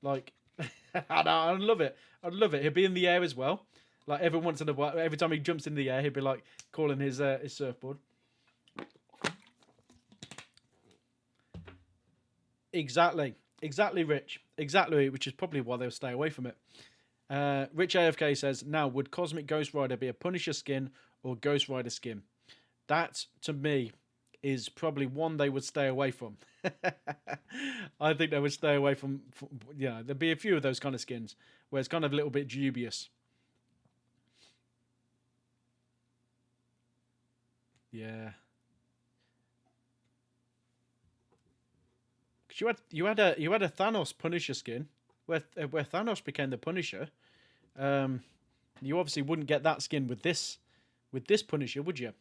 Like, I'd love it. I'd love it. He'll be in the air as well. Like every once in a while, every time he jumps in the air, he'd be like calling his surfboard. Exactly, Rich. Exactly, which is probably why they'll stay away from it. Rich AFK says, now, would Cosmic Ghost Rider be a Punisher skin or Ghost Rider skin? That, to me, is probably one they would stay away from. I think they would stay away from, there'd be a few of those kind of skins where it's kind of a little bit dubious. Yeah. Because you had a Thanos Punisher skin where Thanos became the Punisher. You obviously wouldn't get that skin with this Punisher, would you?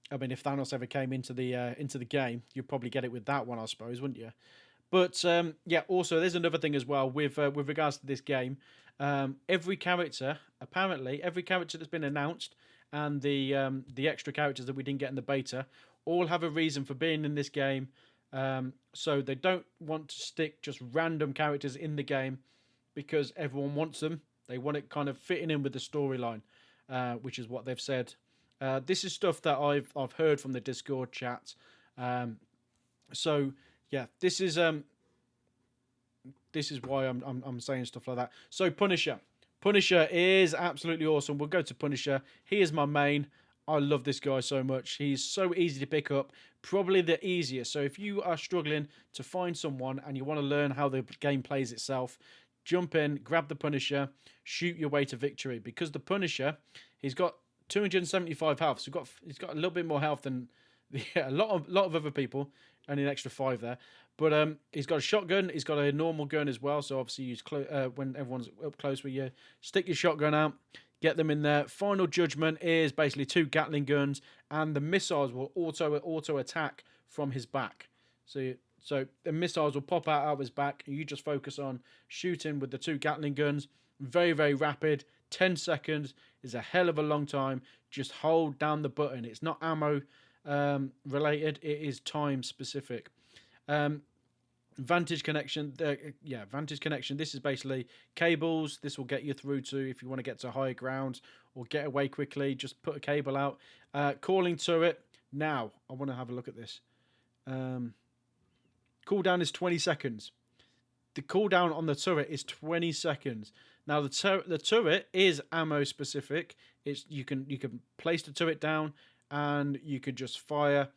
I mean, if Thanos ever came into the game, you'd probably get it with that one, I suppose, wouldn't you? But yeah, also there's another thing as well with regards to this game. Every character that's been announced, and the extra characters that we didn't get in the beta, all have a reason for being in this game. So they don't want to stick just random characters in the game because everyone wants them. They want it kind of fitting in with the storyline, which is what they've said. This is stuff that I've heard from the Discord chat. So yeah, this is why I'm saying stuff like that. So Punisher is absolutely awesome. We'll go to Punisher. He is my main. I love this guy so much. He's so easy to pick up. Probably the easiest. So if you are struggling to find someone and you want to learn how the game plays itself, jump in, grab the Punisher, shoot your way to victory. Because the Punisher, he's got 275 health. So he's got a little bit more health than a lot of other people, only an extra 5 there. But he's got a shotgun. He's got a normal gun as well. So obviously, when everyone's up close with you, stick your shotgun out, get them in there. Final judgment is basically 2 Gatling guns, and the missiles will auto attack from his back. So the missiles will pop out of his back, and you just focus on shooting with the 2 Gatling guns. Very, very rapid. 10 seconds is a hell of a long time. Just hold down the button. It's not ammo related. It is time specific. Vantage connection. Vantage connection. This is basically cables. This will get you through to if you want to get to higher ground or get away quickly. Just put a cable out. Calling turret. Now, I want to have a look at this. Cooldown is 20 seconds. The cooldown on the turret is 20 seconds. Now the turret is ammo specific. You can place the turret down and you could just fire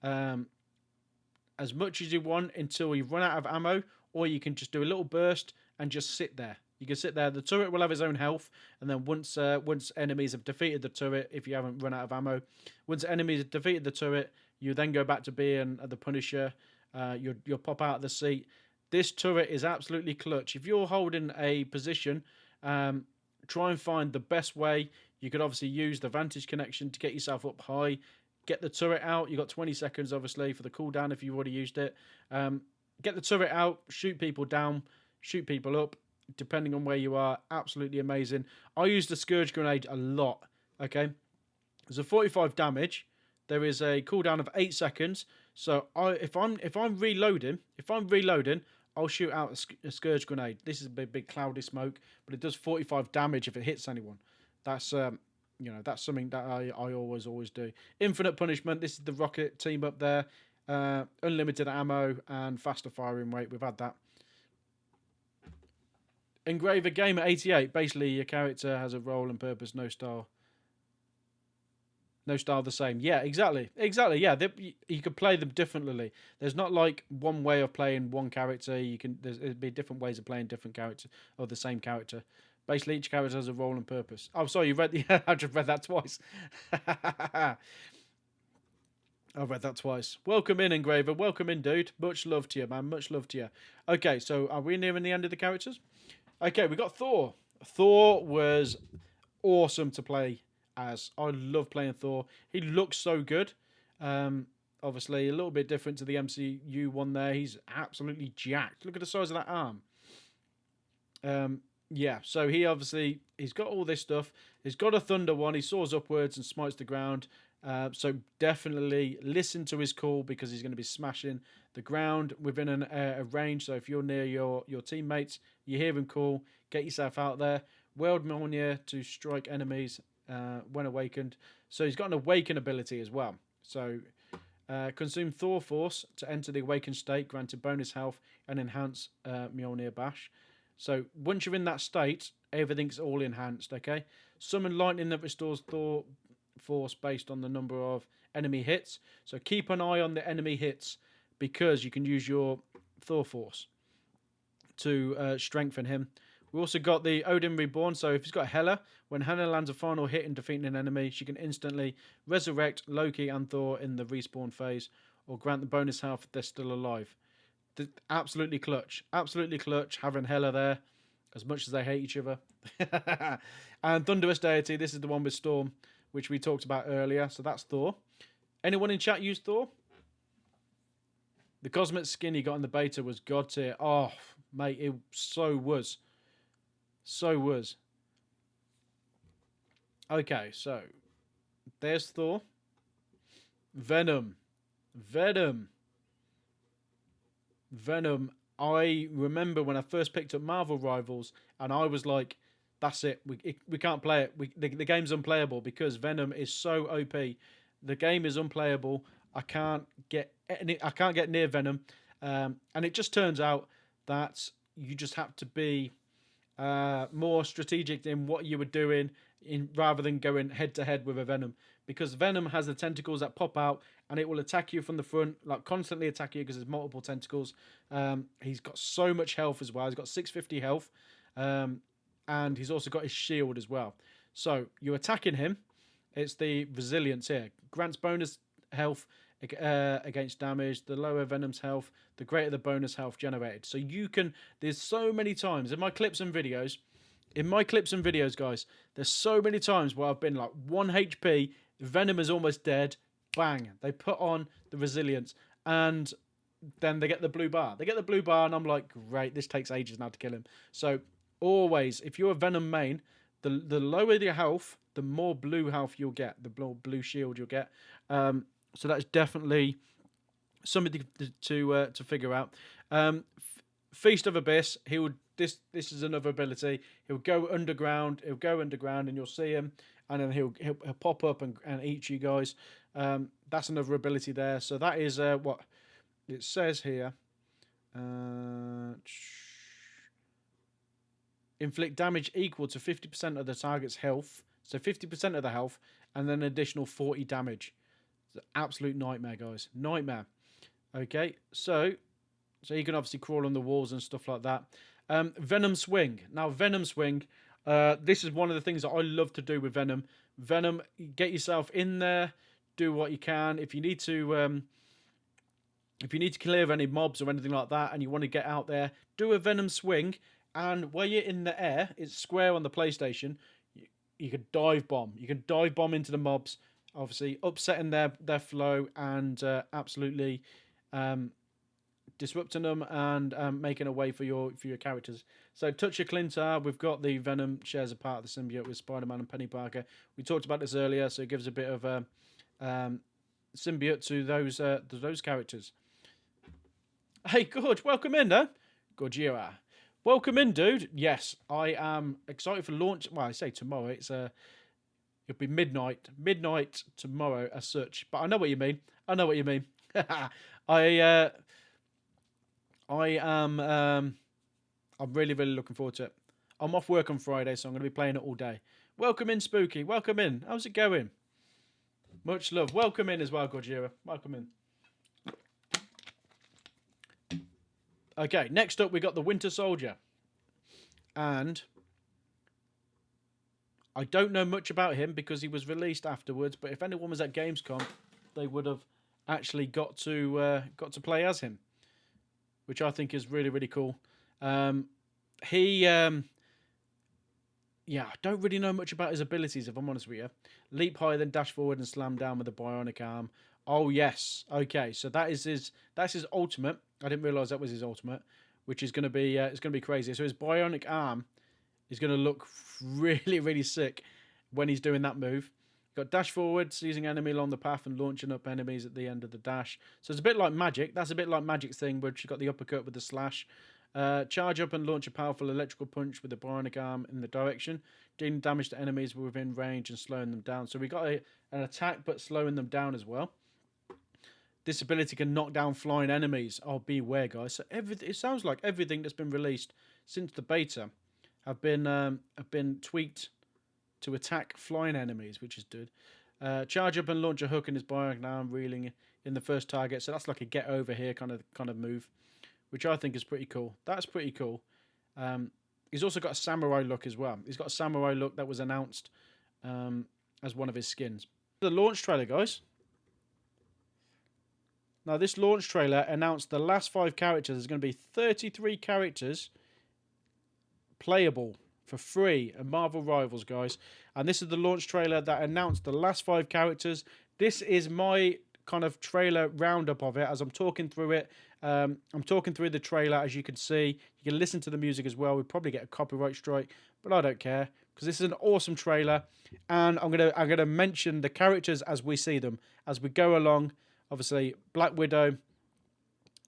as much as you want until you run out of ammo, or you can just do a little burst and just sit there You can sit there. The turret will have its own health, and then once enemies have defeated the turret, if you haven't run out of ammo, once enemies have defeated the turret, you then go back to being the Punisher. You'll pop out of the seat. This turret is absolutely clutch. If you're holding a position, try and find the best way. You could obviously use the vantage connection to get yourself up high. Get the turret out. You've got 20 seconds, obviously, for the cooldown if you've already used it. Get the turret out, shoot people down, shoot people up, depending on where you are. Absolutely amazing. I use the Scourge Grenade a lot, okay? There's a 45 damage. There is a cooldown of 8 seconds. So if I'm reloading, I'll shoot out a Scourge Grenade. This is a big cloudy smoke, but it does 45 damage if it hits anyone. That's that's something that I always do. Infinite Punishment. This is the rocket team up there. Unlimited ammo and faster firing rate. We've had that. Engraver Gamer 88. Basically, your character has a role and purpose, no style. No style the same. Yeah, exactly. Yeah, you could play them differently. There's not like one way of playing one character. There'd be different ways of playing different characters or the same character. Basically, each character has a role and purpose. Oh, sorry, you read the... I just read that twice. I read that twice. Welcome in, Engraver. Welcome in, dude. Much love to you, man. Much love to you. Okay, so are we nearing the end of the characters? Okay, we got Thor. Thor was awesome to play as. I love playing Thor. He looks so good. Obviously, a little bit different to the MCU one there. He's absolutely jacked. Look at the size of that arm. Yeah, so he's got all this stuff. He's got a thunder one. He soars upwards and smites the ground. So definitely listen to his call because he's going to be smashing the ground within a range. So if you're near your teammates, you hear him call, get yourself out there. World Mjolnir to strike enemies when awakened. So he's got an awaken ability as well. So consume Thor Force to enter the awakened state, granted bonus health and enhance Mjolnir Bash. So once you're in that state, everything's all enhanced, okay? Summon lightning that restores Thor Force based on the number of enemy hits. So keep an eye on the enemy hits because you can use your Thor Force to strengthen him. We also got the Odin Reborn. So if he's got Hela, when Hela lands a final hit in defeating an enemy, she can instantly resurrect Loki and Thor in the respawn phase or grant the bonus health if they're still alive. Absolutely clutch. Absolutely clutch having Hela there, as much as they hate each other. And Thunderous Deity, this is the one with Storm, which we talked about earlier. So that's Thor. Anyone in chat use Thor? The cosmic skin he got in the beta was god tier. Oh, mate, it so was. So was. Okay, so there's Thor. Venom. I remember when I first picked up Marvel Rivals and I was like, that's it. We can't play it. The game's unplayable because Venom is so OP. The game is unplayable. I can't get near Venom. And it just turns out that you just have to be more strategic in what you were doing rather than going head to head with a Venom, because Venom has the tentacles that pop out and it will attack you from the front, like constantly attack you because there's multiple tentacles. He's got so much health as well. He's got 650 health, and he's also got his shield as well. So you're attacking him. It's the resilience here. Grants bonus health against damage. The lower Venom's health, the greater the bonus health generated. So you can, there's so many times in my clips and videos, guys, there's so many times where I've been like 1 HP, Venom is almost dead, bang, they put on the resilience, and then they get the blue bar. And I'm like, great, this takes ages now to kill him. So always, if you're a Venom main, the lower your health, the more blue health you'll get, the blue shield you'll get. So that's definitely something to figure out. Feast of Abyss, this is another ability. He'll go underground, and you'll see him, and then he'll pop up and eat you guys. That's another ability there. So that is what it says here. Inflict damage equal to 50% of the target's health. So 50% of the health, and then an additional 40 damage. It's an absolute nightmare, guys. Nightmare. Okay, so you can obviously crawl on the walls and stuff like that. Venom Swing. Now, Venom Swing, this is one of the things that I love to do with Venom. Venom, get yourself in there, do what you can. If you need to clear any mobs or anything like that, and you want to get out there, do a Venom Swing. And while you're in the air, it's square on the PlayStation. You can dive bomb. You can dive bomb into the mobs, obviously upsetting their flow and absolutely disrupting them and making a way for your characters. So touch your Clintar. We've got the Venom shares a part of the symbiote with Spider-Man and Penny Parker. We talked about this earlier, so it gives a bit of a symbiote to those characters. Hey, Gorge, welcome in, huh? Gorge, you are. Welcome in, dude. Yes, I am excited for launch. Well, I say tomorrow. It'll be midnight tomorrow as such. But I know what you mean. I'm really, really looking forward to it. I'm off work on Friday, so I'm going to be playing it all day. Welcome in, Spooky. Welcome in. How's it going? Much love. Welcome in as well, Gojira. Welcome in. Okay, next up we got the Winter Soldier. And I don't know much about him because he was released afterwards, but if anyone was at Gamescom, they would have actually got to play as him, which I think is really, really cool. I don't really know much about his abilities, if I'm honest with you. Leap higher, then dash forward and slam down with a bionic arm. Oh, yes. Okay, so that's his ultimate. I didn't realise that was his ultimate, which is going to be it's going to be crazy. So his bionic arm is going to look really, really sick when he's doing that move. Got dash forward, seizing enemy along the path and launching up enemies at the end of the dash. So it's a bit like Magic. That's a bit like Magic's thing, where she got the uppercut with the slash. Charge up and launch a powerful electrical punch with the bionic arm in the direction, dealing damage to enemies within range and slowing them down. So we got an attack, but slowing them down as well. This ability can knock down flying enemies. Oh, beware, guys. So it sounds like everything that's been released since the beta have been tweaked to attack flying enemies, which is good. Charge up and launch a hook in his bionic arm, reeling in the first target. So that's like a get over here kind of move, which I think is pretty cool. That's pretty cool. He's also got a samurai look as well. He's got a samurai look that was announced as one of his skins. The launch trailer, guys. Now, this launch trailer announced the last 5 characters. There's going to be 33 characters playable for free at Marvel Rivals, guys. And this is the launch trailer that announced the last 5 characters. This is my kind of trailer roundup of it as I'm talking through it. I'm talking through the trailer, as you can see. You can listen to the music as well. We'll probably get a copyright strike, but I don't care because this is an awesome trailer. And I'm gonna mention the characters as we see them as we go along. Obviously, Black Widow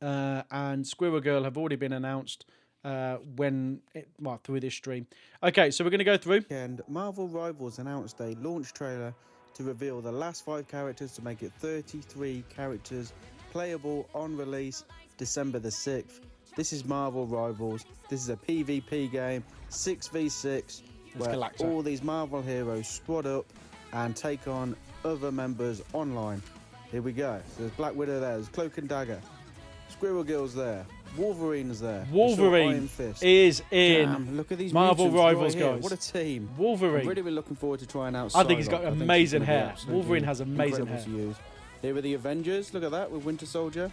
and Squirrel Girl have already been announced through this stream. Okay, so we're going to go through. And Marvel Rivals announced a launch trailer to reveal the last 5 characters to make it 33 characters playable on release December the 6th. This is Marvel Rivals. This is a PvP game, 6v6, where all these Marvel heroes squad up and take on other members online. Here we go. So there's Black Widow there. There's Cloak and Dagger. Squirrel Girl's there. Wolverine's there. Wolverine is in. Damn, look at these Marvel Rivals, right guys. What a team. Wolverine. I'm really looking forward to trying out. I think he's got amazing hair. Wolverine has amazing hair. To use. Here are the Avengers. Look at that with Winter Soldier,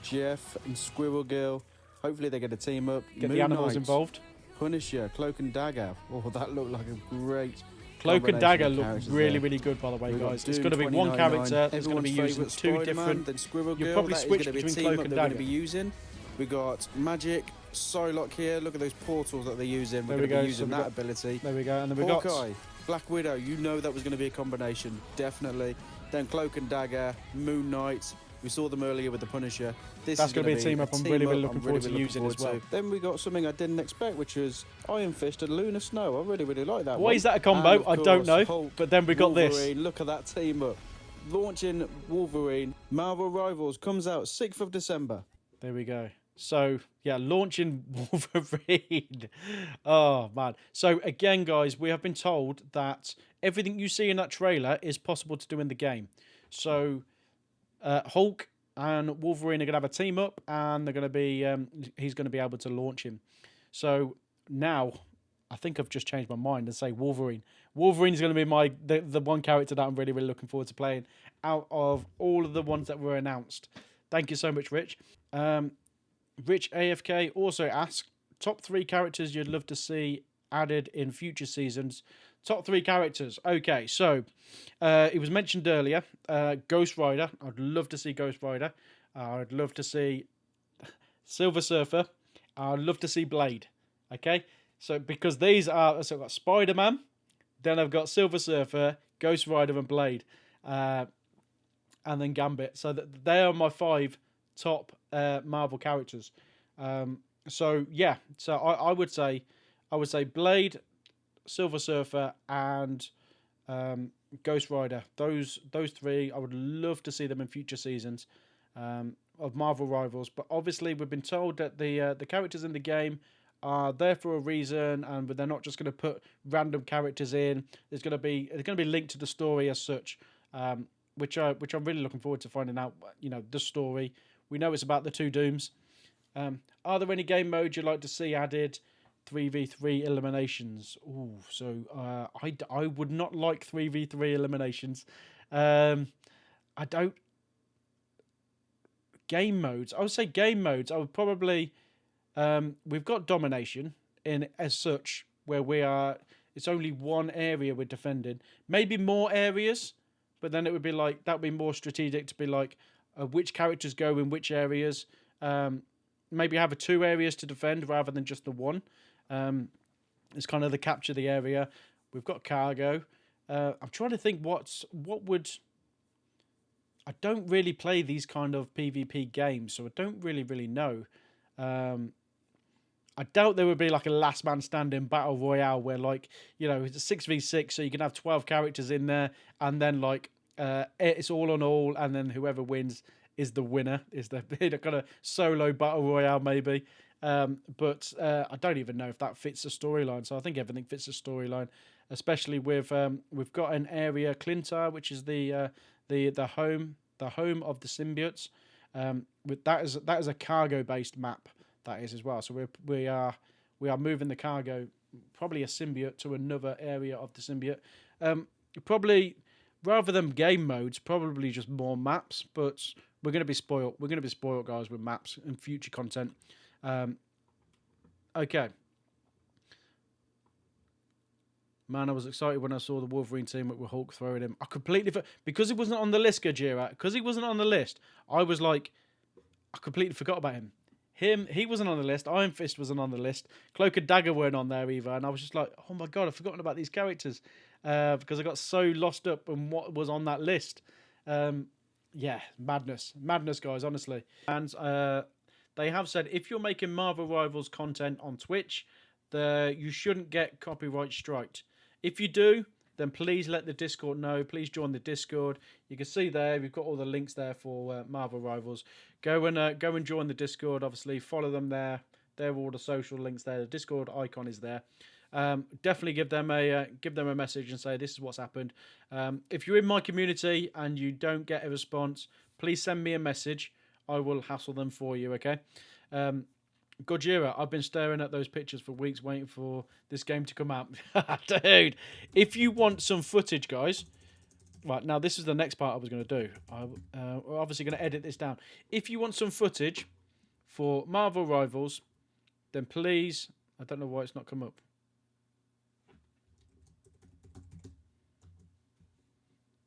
Jeff and Squirrel Girl. Hopefully they get a team up. Get the animals involved. Punisher, Cloak and Dagger. Oh, that looked like a great. Cloak and Dagger look really, really good, by the way, guys. It's going to be one character that's going to be using 2 different. Then Squirrel Girl, you'll probably switch between Cloak and Dagger. Be using. We got Magic, Psylocke here. Look at those portals that they're using. We're going to be using that ability. There we go. And then we got Hawkeye, Black Widow. You know that was going to be a combination, definitely. Then Cloak and Dagger, Moon Knight. We saw them earlier with the Punisher. That's going to be a team up. I'm really, really looking forward to using as well. Then we got something I didn't expect, which was Iron Fist and Lunar Snow. I really, really like that. Why is that a combo? I don't know. Hulk, but then we got Wolverine. this. Look at that team up. Launching Wolverine. Marvel Rivals comes out 6th of December. There we go. So, yeah, launching Wolverine. Oh, man. So, again, guys, we have been told that everything you see in that trailer is possible to do in the game. So, Hulk and Wolverine are going to have a team up, and they're going to be he's going to be able to launch him. So now I think I've just changed my mind and say Wolverine. Wolverine's going to be the one character that I'm really, really looking forward to playing out of all of the ones that were announced. Thank you so much, Rich. Rich AFK also asked, top 3 characters you'd love to see added in future seasons. Top 3 characters. Okay, so it was mentioned earlier. Ghost Rider. I'd love to see Ghost Rider. I'd love to see Silver Surfer. I'd love to see Blade. Okay, so because these are, so I've got Spider-Man, then I've got Silver Surfer, Ghost Rider, and Blade, and then Gambit. So they are my 5 top Marvel characters. So yeah, so I would say Blade, Silver Surfer, and Ghost Rider. Those 3, I would love to see them in future seasons of Marvel Rivals. But obviously, we've been told that the characters in the game are there for a reason, and they're not just going to put random characters in. It's going to be linked to the story as such, which I'm really looking forward to finding out. You know, the story. We know it's about the 2 Dooms. Are there any game modes you'd like to see added? 3v3 eliminations. Ooh, so I would not like 3v3 eliminations. I don't. Game modes. I would say game modes. I would probably. We've got domination in as such where we are. It's only one area we're defending. Maybe more areas, but then it would be like that would be more strategic to be like which characters go in which areas. Maybe have 2 areas to defend rather than just the one. It's kind of the capture the area. We've got cargo. I'm trying to think what would. I don't really play these kind of PvP games, so I don't really know. I doubt there would be like a last man standing battle royale where like, you know, it's a 6v6, so you can have 12 characters in there, and then like it's all on all, and then whoever wins is the winner. Is the kind of solo battle royale maybe. But I don't even know if that fits the storyline. So I think everything fits the storyline, especially with we've got an area Clintar, which is the home of the symbiotes. With that is a cargo based map, that is as well. So we are moving the cargo, probably a symbiote to another area of the symbiote. Probably rather than game modes, probably just more maps. But we're going to be spoiled. We're going to be spoiled, guys, with maps and future content. Okay. Man, I was excited when I saw the Wolverine team with Hulk throwing him. I completely because he wasn't on the list, Gajira. Because he wasn't on the list, I was like, I completely forgot about him. He wasn't on the list. Iron Fist wasn't on the list. Cloak and Dagger weren't on there either, and I was just like, oh my god, I've forgotten about these characters because I got so lost up in what was on that list. Yeah, madness, guys. Honestly, and they have said if you're making Marvel Rivals content on Twitch, you shouldn't get copyright striked. If you do, then please let the Discord know. Please join the Discord. You can see there, we've got all the links there for Marvel Rivals. Go and join the Discord. Obviously, follow them there. There are all the social links there. The Discord icon is there. Definitely give them a message and say this is what's happened. If you're in my community and you don't get a response, please send me a message. I will hassle them for you. Okay. Gojira, I've been staring at those pictures for weeks waiting for this game to come out. Dude, if you want some footage, guys... Right, now this is the next part I was going to do. We're obviously going to edit this down. If you want some footage for Marvel Rivals, then please... I don't know why it's not come up.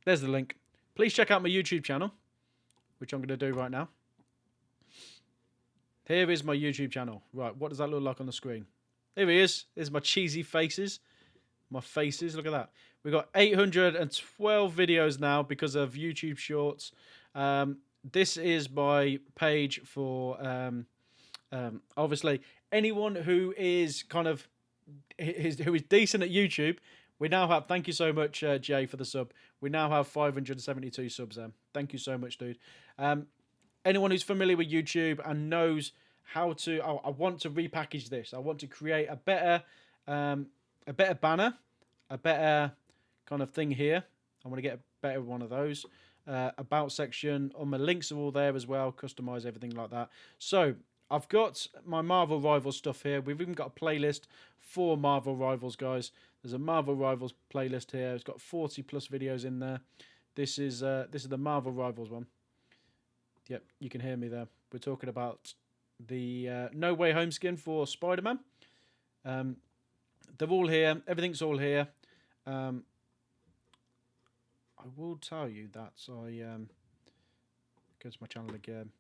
There's the link. Please check out my YouTube channel, which I'm going to do right now. Here is my YouTube channel. Right, what does that look like on the screen? Here he is. There's my cheesy faces. My faces, look at that. We've got 812 videos now because of YouTube Shorts. This is my page for, obviously, anyone who is kind of, who is decent at YouTube. We now have, thank you so much, Jay, for the sub. We now have 572 subs there. Thank you so much, dude. Anyone who's familiar with YouTube and knows how to, I want to repackage this. I want to create a better banner, a better kind of thing here. I want to get a better one of those. About section, all my links are all there as well. Customize everything like that. So I've got my Marvel Rivals stuff here. We've even got a playlist for Marvel Rivals, guys. There's a Marvel Rivals playlist here. It's got 40 plus videos in there. This is the Marvel Rivals one. Yep, you can hear me there. We're talking about the No Way Home skin for Spider-Man. They're all here. Everything's all here. I will tell you that I go to my channel again.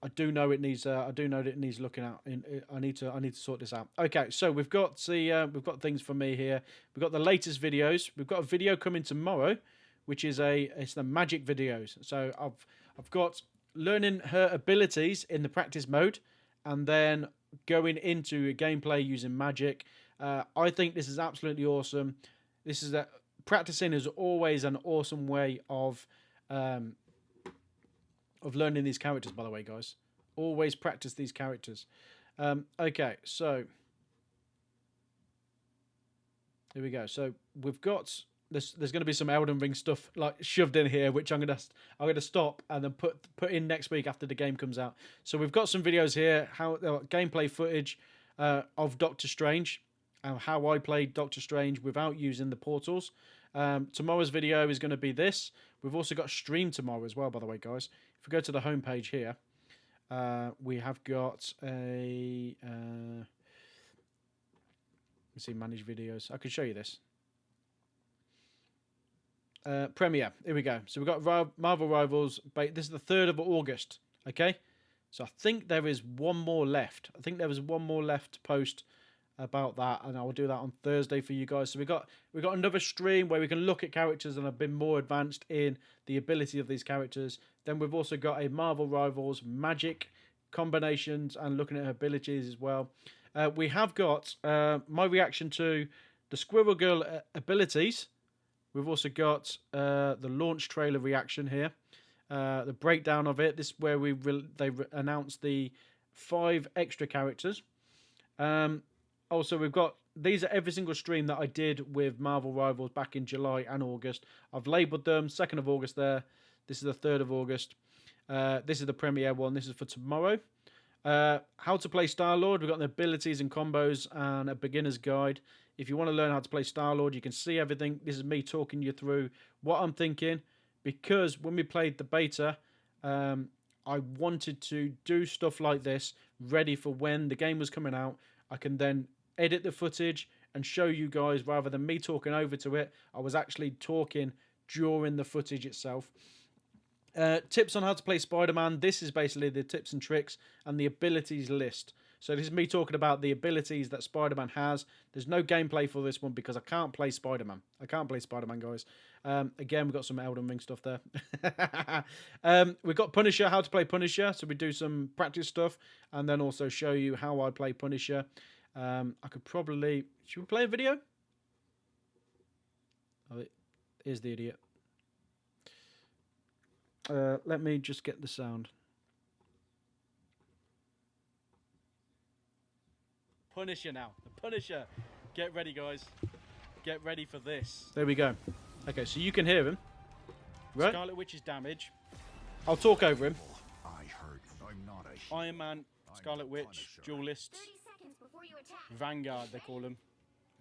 I do know it needs. I do know that it needs looking at. I need to sort this out. Okay, so we've got things for me here. We've got the latest videos. We've got a video coming tomorrow, which is it's the magic videos. So I've got learning her abilities in the practice mode, and then going into a gameplay using magic. I think this is absolutely awesome. This is practicing is always an awesome way of learning these characters, by the way, guys. Always practice these characters. Okay, so here we go. So we've got this. There's going to be some Elden Ring stuff like shoved in here, which I'm gonna stop and then put in next week after the game comes out. So we've got some videos here, gameplay footage of Doctor Strange, how I played Doctor Strange without using the portals. Tomorrow's video is going to be this. We've also got stream tomorrow as well, by the way, guys. If we go to the homepage here, we have got a... let's see, manage videos. I can show you this. Premiere. Here we go. So we've got Marvel Rivals. This is the 3rd of August. Okay? So I think there is one more left. I think there was one more left to post about that, and I will do that on Thursday for you guys. So we got another stream where we can look at characters and have been more advanced in the ability of these characters. Then we've also got a Marvel Rivals magic combinations and looking at her abilities as well. We have got my reaction to the Squirrel Girl abilities. We've also got the launch trailer reaction here, the breakdown of it. This is where they announced the 5 extra characters. Also, we've got, these are every single stream that I did with Marvel Rivals back in July and August. I've labelled them, 2nd of August there. This is the 3rd of August. This is the premiere one. This is for tomorrow. How to play Star-Lord. We've got the abilities and combos and a beginner's guide. If you want to learn how to play Star-Lord, you can see everything. This is me talking you through what I'm thinking. Because when we played the beta, I wanted to do stuff like this ready for when the game was coming out. I can then edit the footage and show you guys rather than me talking over to it. I was actually talking during the footage itself. Tips on how to play Spider-Man. This is basically the tips and tricks and the abilities list. So this is me talking about the abilities that Spider-Man has. There's no gameplay for this one because I can't play Spider-Man. I can't play Spider-Man, guys. Again, we've got some Elden Ring stuff there. We've got Punisher, how to play Punisher. So we do some practice stuff and then also show you how I play Punisher. I could probably... Should we play a video? Oh, here's the idiot. Let me just get the sound. Punisher now. The Punisher. Get ready, guys. Get ready for this. There we go. Okay, so you can hear him. Right? Scarlet Witch's damage. I'll talk over him. I heard I'm not a Iron Man, Scarlet Witch, duelists. Vanguard, they call them.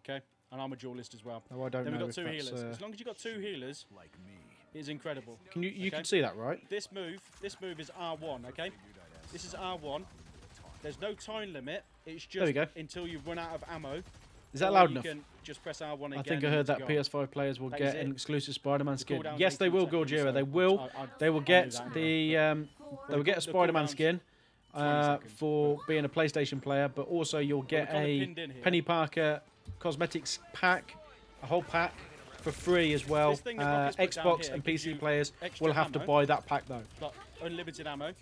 Okay? And I'm a duelist as well. Oh, I don't know. Then we've got 2 healers. As long as you've got 2 healers, like me. it's incredible. You can see that, right? This move is R1, okay? This is R1. There's no time limit. It's just until you run out of ammo. Is that loud enough? You can just press R1 again. I think I heard that PS5 players will get an exclusive Spider-Man skin. Yes, they will, Gorgira. They will. They will get the. They will get a Spider-Man skin for being a PlayStation player, but also you'll get a Penny Parker cosmetics pack, a whole pack for free as well. Xbox and PC players will have to buy that pack though. Unlimited ammo.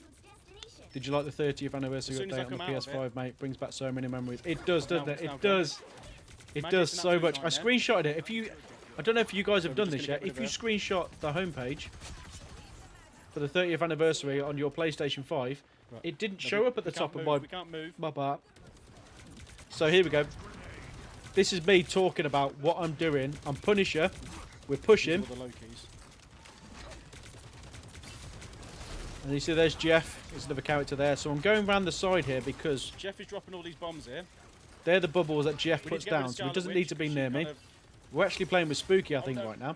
Did you like the 30th anniversary update on the PS5, mate? Brings back so many memories. It does, doesn't it? It does. It does so much. I screenshotted it. I don't know if you guys have done this yet. If you screenshot the homepage for the 30th anniversary on your PlayStation 5, it didn't show up at the top of my bar. So here we go. This is me talking about what I'm doing. I'm Punisher. We're pushing. And you see there's Jeff. There's another character there. So I'm going around the side here because Jeff is dropping all these bombs here. they're the bubbles that Jeff We need puts to get rid of down. So he Scarlet doesn't Witch need to be 'cause she near me. kind of- We're actually playing with Spooky, I think, no. right now.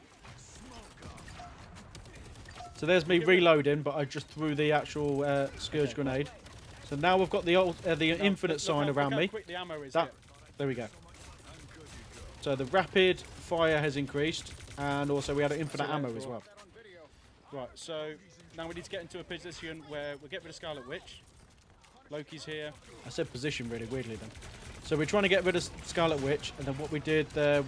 So there's me reloading, but I just threw the actual Scourge grenade. So now we've got the infinite sign look around how me. quick the ammo is That, here. there we go. So the rapid fire has increased, and also we had infinite So ammo therefore- as well. Right, so now we need to get into a position where we'll get rid of Scarlet Witch. Loki's here. I said position really weirdly then. So we're trying to get rid of Scarlet Witch, and then what we did there,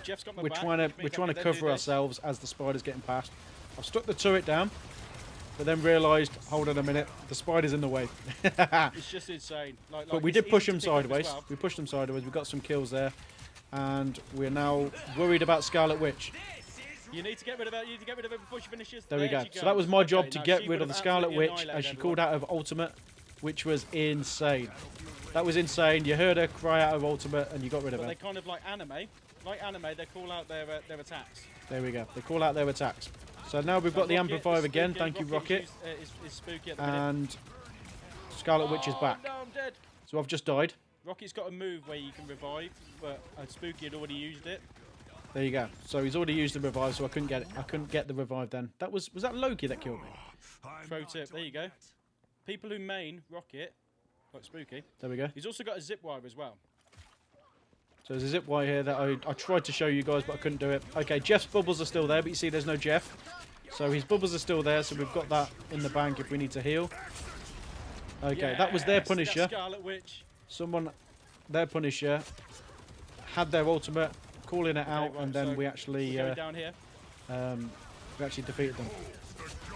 Jeff's got my we're back. trying to Which means I cover can then do this. ourselves as the spider's getting past. I've stuck the turret down, but then realised, hold on a minute, the spider's in the way. It's just insane. But we it's did push easy them to pick up as sideways. well. We pushed them sideways. We got some kills there, and we're now worried about Scarlet Witch. You need to get rid of it. You need to get rid of it before she finishes. There we go. she So that was my goes. job Okay, to now get she rid would of the have Scarlet absolutely Witch annihilated as she everyone. called out of ultimate, which was insane. That was insane. You heard her cry out of ultimate, and you got rid of But her. they kind of like anime. They call out their attacks. There we go. They call out their attacks. So now we've got the Rocket amplifier is again. spooky, Thank you, Rocket. Is spooky at the minute. And Scarlet Witch is back. No, I'm dead. So I've just died. Rocket's got a move where you can revive, but Spooky had already used it. There you go. So he's already used the revive, so I couldn't get it. I couldn't get the revive then. That was that Loki that killed me? Pro tip. There you go. People who main Rocket, like Spooky, There we go. he's also got a zip wire as well. So there's a zip wire here that I tried to show you guys, but I couldn't do it. Okay, Jeff's bubbles are still there, but you see there's no Jeff. So his bubbles are still there, so we've got that in the bank if we need to heal. Okay, that was their Yes, Punisher. that's Scarlet Witch. Someone, their Punisher, had their ultimate, calling it out, right, and then so we actually Going down here. defeated them.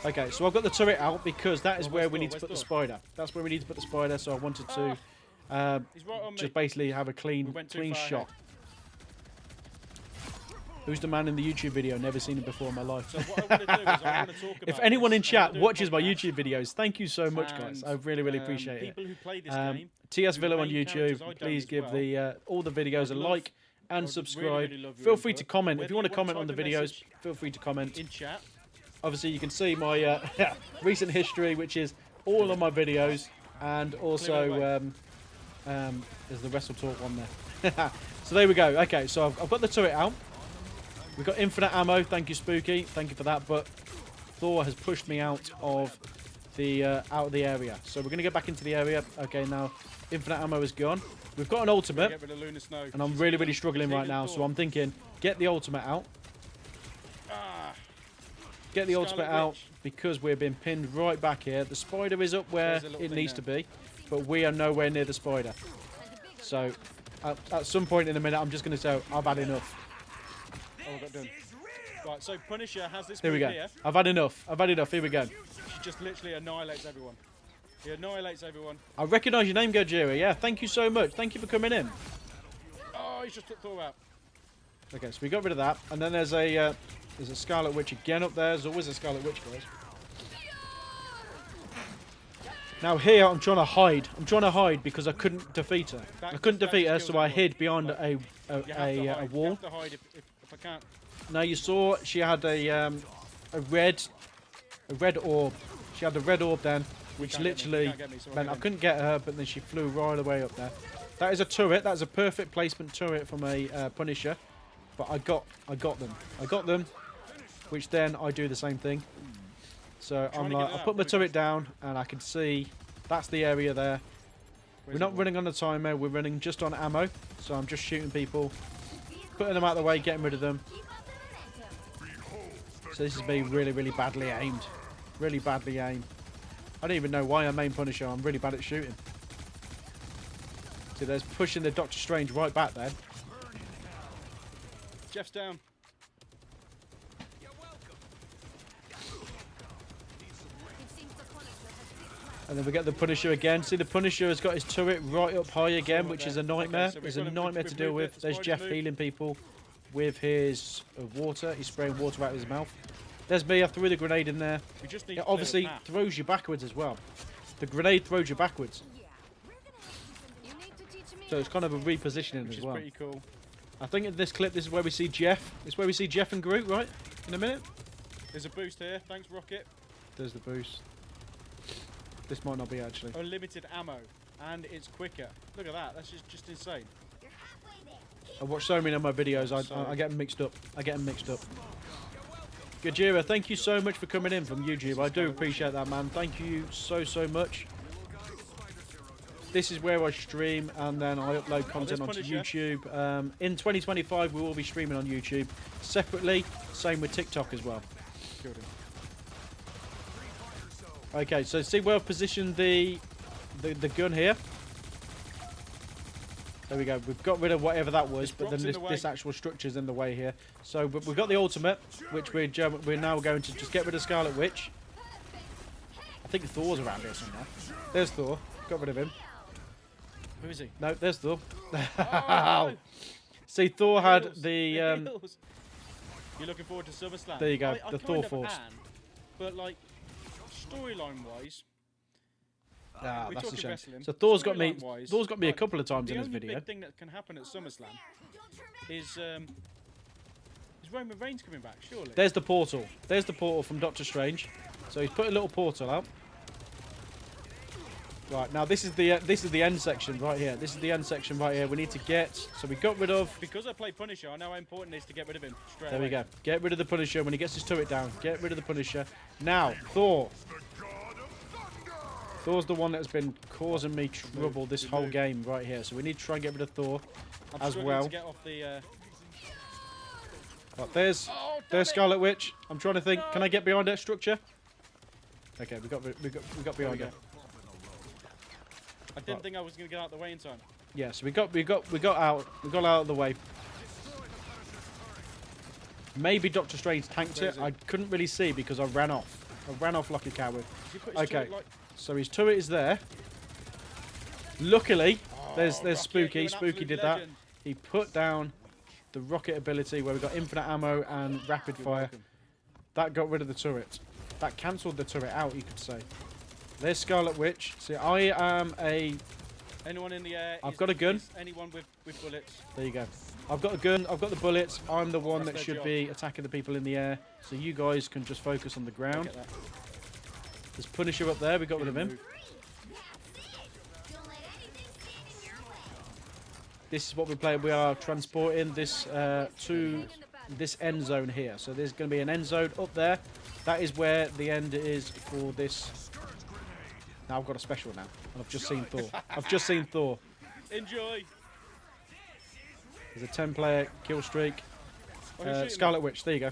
Okay, so I've got the turret out because that is Well, where where's we Thor? need to Where's put the Thor? spider. That's where we need to put the spider. So I wanted to He's right on me. just basically have a We clean went too clean far shot. Who's the man in the YouTube video? Never seen him before in my life. So what I want to do is I want to talk about If anyone in this, and chat we'll do a watches my podcast. YouTube videos, thank you so much, guys. I And, really appreciate it. People who play this game, TS who Villa on main characters I YouTube, don't please as give well. the all the videos a I'd love- like I and would subscribe. really love your Feel free to input. comment. Whether If you want to you comment wanna on the type a videos, message feel free to comment. in chat. Obviously, you can see my recent history, which is all of my videos, and also there's the Wrestle Talk one there. So there we go. Okay, so I've got the turret out. We've got infinite ammo. Thank you, Spooky. Thank you for that. But Thor has pushed me out of the area. So we're going to get back into the area. Okay, now infinite ammo is gone. We've got an ultimate, Get rid of Lunar Snow. and I'm She's really gonna- struggling she's right leaving now. Thor. So I'm thinking, get the ultimate out. Ah, Get the Scarlet ultimate out Witch. because we're being pinned right back here. The spider is up where There's a little it thing needs to there. be, but we are nowhere near the spider. So at some point in a minute, I'm just going to say, I've had enough. oh, I got done. Right, so Punisher has this Here we move go. here. I've had enough. I've had enough. Here we go. She just literally annihilates everyone. He annihilates everyone. I recognise your name, Gojira. Yeah, thank you so much. Thank you for coming in. Oh, he's just took Thor out. Okay, so we got rid of that, and then there's a Scarlet Witch again up there. There's always a Scarlet Witch, guys. Now here, I'm trying to hide. I'm trying to hide because I couldn't defeat her. I couldn't That defeat her, kills so I everyone. hid behind You have to a hide. You wall. have to hide if I can't. Now you saw she had a red orb. She had the red orb then, which can't get me, literally can't get me, so I'll meant get I him. couldn't get her, but then she flew right away up there. That is a turret. That's a perfect placement turret from a Punisher. But I got them. I got them, which then I do the same thing. So Trying I'm to like, get it I out, put my there we turret down, and I can see that's the area there. We're not running on a timer. We're running just on ammo. So I'm just shooting people, putting them out of the way, getting rid of them. So this is being really badly aimed. Really badly aimed. I don't even know why I'm main Punisher. I'm really bad at shooting. See, there's pushing the Doctor Strange right back there. Jeff's down. And then we get the Punisher again. See, the Punisher has got his turret right up high again, Right which there. is a nightmare. Okay, so we've It's a got him- nightmare we've to deal moved with. it. There's Spider's Jeff moved. healing people with his water. He's spraying water out of his mouth. There's me. I threw the grenade in there. We just need It to clear the obviously path. throws you backwards as well. The grenade throws you backwards. So it's kind of a repositioning Which as is well. pretty cool. I think in this clip, this is where we see Jeff. It's where we see Jeff and Groot, right? In a minute. There's a boost here. Thanks, Rocket. There's the boost. This might not be actually. Unlimited ammo, and it's quicker. Look at that. That's just insane. I watch so many of my videos. I get them mixed up. Gajira, thank you so much for coming in from YouTube. I do appreciate that, man. Thank you so much. This is where I stream and then I upload content onto YouTube. In 2025, we will be streaming on YouTube separately. Same with TikTok as well. Okay, so see where I've positioned the gun here. There we go. We've got rid of whatever that was, but then this actual structure's in the way here. So we've got the ultimate, which we're now going to just get rid of Scarlet Witch. I think Thor's around here somewhere. There's Thor. Got rid of him. Who is he? No, there's Thor. Oh, no. See, Thor had the... You're looking forward to SummerSlam. There you go, I the Thor Force. But like, storyline-wise... that's a shame. So Thor's got me a couple of times in this video. The only big thing that can happen at SummerSlam is Roman Reigns coming back, surely. There's the portal. There's the portal from Doctor Strange. So he's put a little portal out. Right, now this is the end section right here. This is the end section right here. We need to get... So we got rid of... Because I play Punisher, I know how important it is to get rid of him straight There away. we go. Get rid of the Punisher when he gets his turret down. Get rid of the Punisher. Now, Thor. Thor's the one that's been causing me trouble this whole game right here. So we need to try and get rid of Thor as well. To get off the, Right, there's Scarlet Witch. I'm trying to think. Can I get behind that structure? Okay, we got behind her. I didn't think I was going to get out of the way in time. Yeah, so we got out of the way. Maybe Doctor Strange tanked it. I couldn't really see because I ran off. I ran off like a coward. Okay, so his turret is there. Luckily, there's Spooky. Spooky did that. He put down the rocket ability where we got infinite ammo and rapid fire. That got rid of the turret. That cancelled the turret out, you could say. There's Scarlet Witch. See, I am a... Anyone in the air? I've got a gun. Anyone with bullets? There you go. I've got a gun. I've got the bullets. I'm the one that should be attacking the people in the air. So you guys can just focus on the ground. There's Punisher up there. We got rid of him. This is what we're playing. We are transporting this to this end zone here. So there's going to be an end zone up there. That is where the end is for this. Now I've got a special now. And I've just seen Thor. I've just seen Thor. Enjoy. There's a 10-player kill streak. Scarlet Witch. There you go.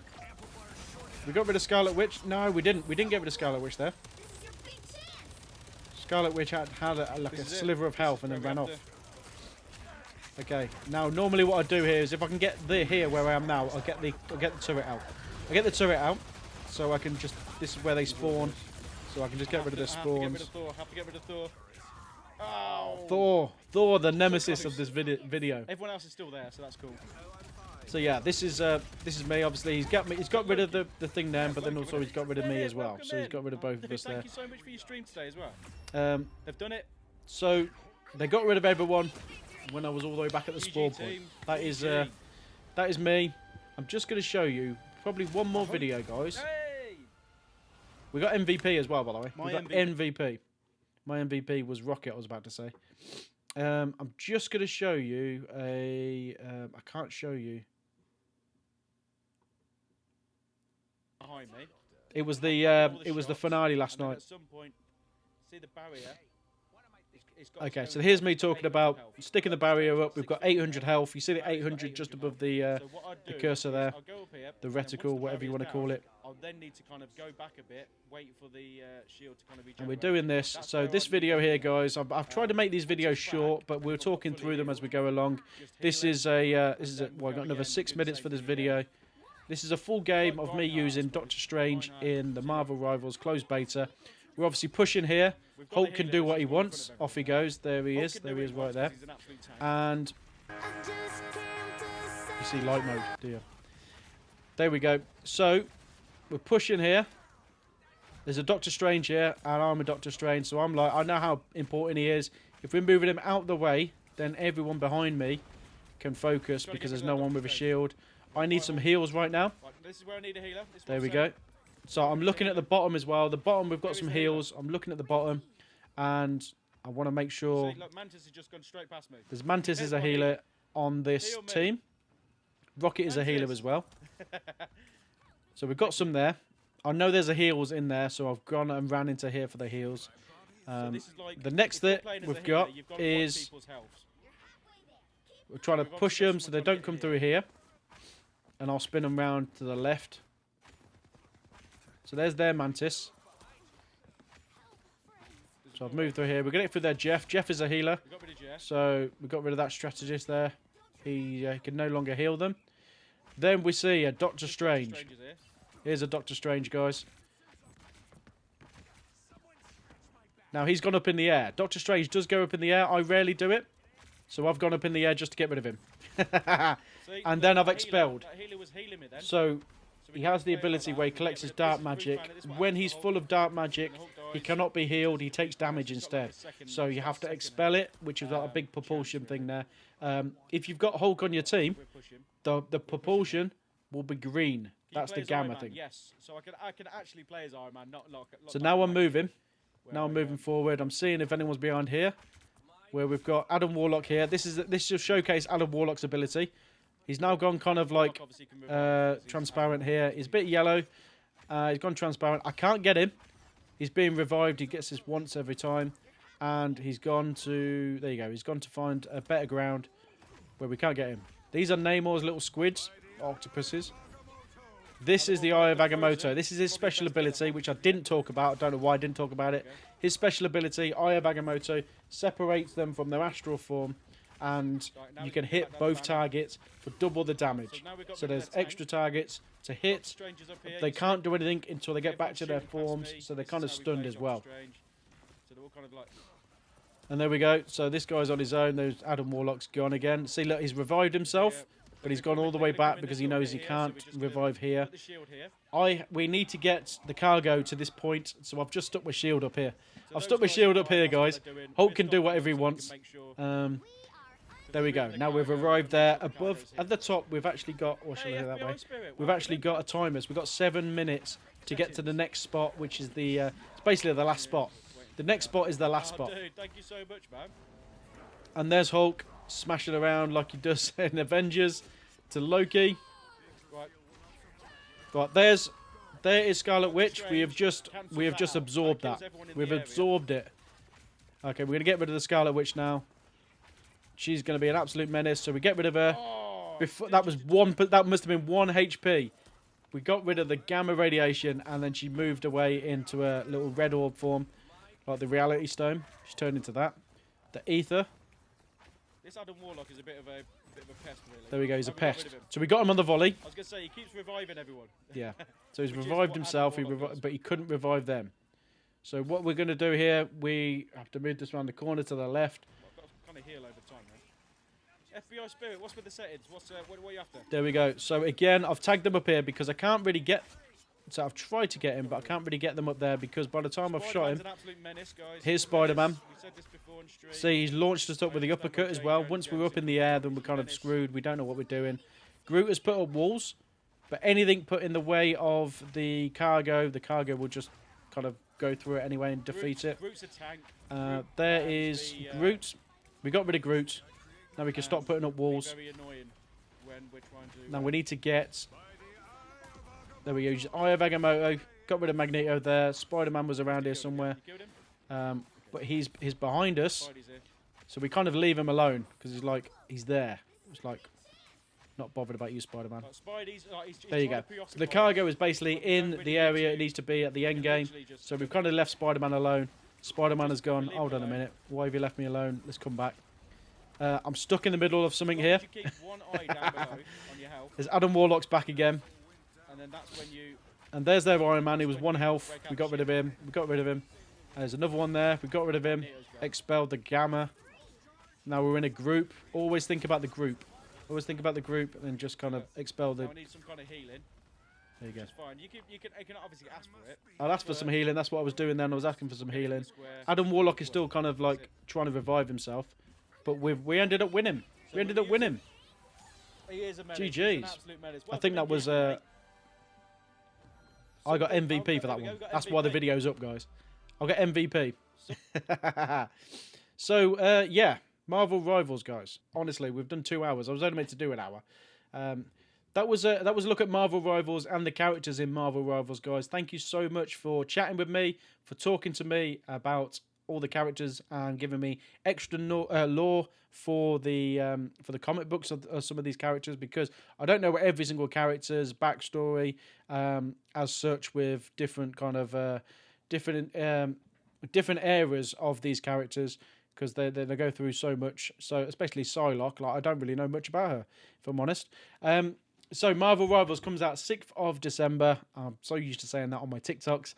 We got rid of Scarlet Witch. No, we didn't. We didn't get rid of Scarlet Witch there. Scarlet Witch had like a sliver of health and then ran off. Okay. Now, normally what I do here is if I can get here where I am now, I'll get the turret out. I get the turret out, so I can just. This is where they spawn, so I can just get rid of the spawns. Have to get rid of Thor. Oh. Thor, the nemesis of this video. Everyone else is still there, so that's cool. So yeah, this is me. Obviously, he's got rid of the thing then, but then also he's got rid of me as well. So he's got rid of both of us there. Thank you so much for your stream today as well. They've done it. So they got rid of everyone when I was all the way back at the spawn point. That is me. I'm just going to show you probably one more video, guys. Hey! We got MVP as well, by the way. We got MVP. My MVP was Rocket, I was about to say. I'm just going to show you a... I can't show you. Behind me. It was the finale last night. At some point, see the barrier. Okay, so here's me talking about sticking the barrier up. We've got 800 health. You see the 800 just above the cursor there, the reticle, whatever you want to call it. I'll then need to kind of go back a bit, wait for the shield to kind of regenerate. And we're doing this. So this video here, guys, I've tried to make these videos short, but we're talking through them as we go along. This is well, I've got another 6 minutes for this video. This is a full game of me using Doctor Strange in the Marvel Rivals closed beta. We're obviously pushing here. Hulk can do what he wants. Off he goes. There he is. There he is right there. And you see light mode, do you? There we go. So we're pushing here. There's a Doctor Strange here, and I'm a Doctor Strange. So I'm like, I know how important he is. If we're moving him out the way, then everyone behind me can focus because there's no one with a shield. I need some heals right now. This is where I need a healer. There we go. So I'm looking at the bottom as well. The bottom, we've got some heals. I'm looking at the bottom. and I want to make sure. See, look, Mantis has just gone straight past me. There's Mantis Here's is a one healer healer. on this Heal me. team. Rocket is a healer Mantis. as well. So we've got some there. I know there's a heals in there, so I've gone and ran into here for the heals. So this is like, The next if you're that playing as a we've healer, got you've got to watch is people's healths. we're trying to We've push obviously got them so they someone don't coming come in through here. And I'll spin them round to the left. So there's their Mantis. So I've moved through here. We're getting through there, Jeff. Jeff is a healer. We got rid of Jeff. So we got rid of that strategist there. He can no longer heal them. Then we see a Doctor Strange. Strange is here. Here's a Doctor Strange, guys. Now he's gone up in the air. Doctor Strange does go up in the air. I rarely do it. So I've gone up in the air just to get rid of him. See, And look, then I've that expelled. That healer was healing me then. So So we he can has the play it like ability that. where he We collects get his rid of dark this magic. fan, this one When happens he's to the full Hulk. of dark magic, The Hulk he dies. cannot be healed. He takes damage He's got like instead. a second- So you he's got have a to second expel it, which is like a big propulsion thing there. If you've got Hulk on your team, We're pushing. the propulsion will be green. Can you That's play the as Iron gamma Man? thing. Yes. So I can actually play as Iron Man, not lock. So now I'm moving. Where Now are I'm we moving going? forward. I'm seeing if anyone's behind here. Where we've got Adam Warlock here. This just showcase Adam Warlock's ability. He's now gone kind of like Obviously can revive because he's transparent Iron Man. here. He's a bit yellow. He's gone transparent. I can't get him. He's being revived. He gets this once every time. And he's gone to... There you go. He's gone to find a better ground where we can't get him. These are Namor's little squids. Octopuses. This is the Eye of Agamotto. This is his special ability, which I didn't talk about. I don't know why I didn't talk about it. His special ability, Eye of Agamotto, separates them from their astral form. And Right, now you we can can hit back down both the banner. targets for double the damage. So now we've got So rid of there's their tank. extra targets to hit. Strangers up here, They you see? can't do anything until they get back Everyone's to their shooting past forms, me. so they're This kind of is how we stunned play as Doctor well. Strange. So they're all kind of like... And there we go. So this guy's on his own. There's Adam Warlock's gone again. See, look, he's revived himself, Yeah. but he's They gone come all in- the they way come back in because this he little knows he bit here, so can't we just revive here. put the shield here. We need to get the cargo to this point, so I've just stuck my shield up here. So I've those stuck my guys shield know up here, what guys. they're doing. Hulk We're can do stopping whatever them he so we can wants. make sure- There we go. the Now we've cargo arrived and there. make sure the Above, cargo's here. at the top, we've actually got... Or shall I Hey, go that FBI way? Spirit, We've what actually happened got a timers. We've got 7 minutes to get to the next spot, which is the... it's basically the last spot. The next spot is the last Oh, spot. dude, thank you so much, man. And there's Hulk smashing around like he does in Avengers to Loki. Right, Right, there is Scarlet Witch. Strange We have just cancels that out. absorbed That kills that. everyone in We've the area. absorbed it. Okay, we're gonna get rid of the Scarlet Witch now. She's gonna be an absolute menace, so we get rid of her. Oh, Before dude, that was one, but that must have been 1 HP. We got rid of the gamma radiation, and then she moved away into a little red orb form, like the Reality Stone. She turned into that. The ether. This Adam Warlock is a bit of a pest, really. There we go. He's a Have we got rid pest. of him? So we got him on the volley. I was gonna say he keeps reviving everyone. Yeah. So he's Which is revived what Adam himself, Warlock does. but he couldn't revive them. So what we're going to do here, we have to move this around the corner to the left. I've got to kind of heal over time, man. FBI Spirit, what's with the settings? What are you after? There we go. So again, I've tagged them up here because I can't really get... So I've tried to get him, but I can't really get them up there because by the time I've shot Spider-Man's him... an absolute menace, guys. Here's Menace. Spider-Man. We said this before on stream. See, he's launched us up with the I understand uppercut what as you're well. saying, Once Jones, we're up in the Jones, air, then we're kind of menace. screwed. We don't know what we're doing. Groot has put up walls, but anything put in the way of the cargo will just kind of go through it anyway and defeat it. Groot's a tank. There and is the, Groot. We got rid of Groot. Now we can stop putting up be walls. Very annoying when we're trying to. Now we need to get... There we go. Use Eye of Agamotto. Got rid of Magneto there. Spider-Man was around here somewhere. You killed him? But he's behind us. Spidey's here. So we kind of leave him alone because he's there. It's like, not bothered about you, Spider-Man. Spidey's, he's There you trying go. to So the preoccupy cargo us. is basically But we don't in really the need area to. it needs to be at the We end can game. literally just So we've kill kind of left Spider-Man alone. Spider-Man has gone, leave him hold on a alone. minute. Why have you left me alone? Let's come back. I'm stuck in the middle of something As long here. as you keep one eye down below on your health, There's Adam Warlock's back again. and then that's when you. And there's their Iron Man. He was 1 health. We got rid of him. We got rid of him. There's another one there. We got rid of him. Magneto's gone. Expelled the gamma. Now we're in a group. Always think about the group. Always think about the group and then just kind of expel the... Now I need some kind of healing. There you go. That's fine. You can obviously ask for it. I'll ask for some healing. That's what I was doing then. I was asking for some healing. Square. Adam Warlock is still kind of like trying to revive himself. But we ended up winning. We ended up winning. He is a menace. GG's. He's an absolute menace. I Well, think good that was... game, mate. I got Something- MVP for there that we one. go, got That's why the MVP. video's up, guys. I'll get MVP. So, yeah, Marvel Rivals, guys. Honestly, we've done 2 hours. I was only meant to do an hour. That was a look at Marvel Rivals and the characters in Marvel Rivals, guys. Thank you so much for chatting with me, for talking to me about all the characters and giving me extra lore for the comic books of some of these characters, because I don't know every single character's backstory as such, with different kind of different eras of these characters, because they go through so much. So especially Psylocke, like I don't really know much about her, if I'm honest. So Marvel Rivals comes out 6th of December. I'm so used to saying that on my TikToks.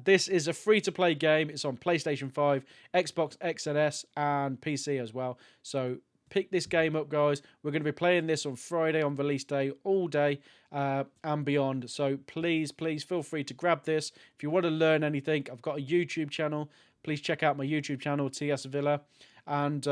This is a free-to-play game. It's on PlayStation 5, Xbox X and S, and PC as well. So pick this game up, guys. We're going to be playing this on Friday, on release day, all day and beyond. So please feel free to grab this. If you want to learn anything, I've got a YouTube channel. Please check out my YouTube channel, TS Villa, and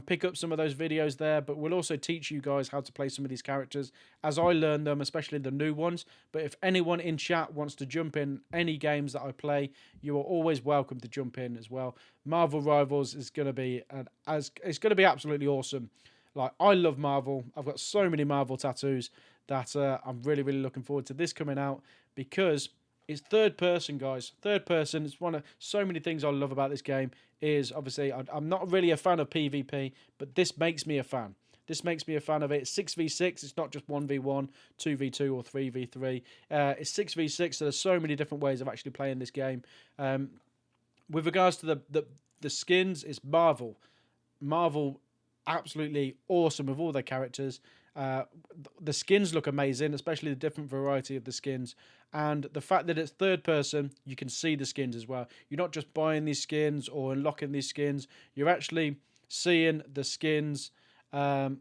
pick up some of those videos there. But we'll also teach you guys how to play some of these characters as I learn them, especially the new ones. But if anyone in chat wants to jump in any games that I play, you are always welcome to jump in as well. Marvel Rivals is going to be it's going to be absolutely awesome. Like, I love Marvel. I've got so many Marvel tattoos that I'm really looking forward to this coming out, because it's third person, guys. Third person. It's one of so many things I love about this game. Is obviously I'm not really a fan of PvP, but this makes me a fan. This makes me a fan of it. It's 6v6. It's not just 1v1, 2v2, or 3v3. It's 6v6. So there's so many different ways of actually playing this game. With regards to the skins, it's Marvel. Marvel, absolutely awesome with all their characters. The skins look amazing, especially the different variety of the skins. And the fact that it's third person, you can see the skins as well. You're not just buying these skins or unlocking these skins. You're actually seeing the skins as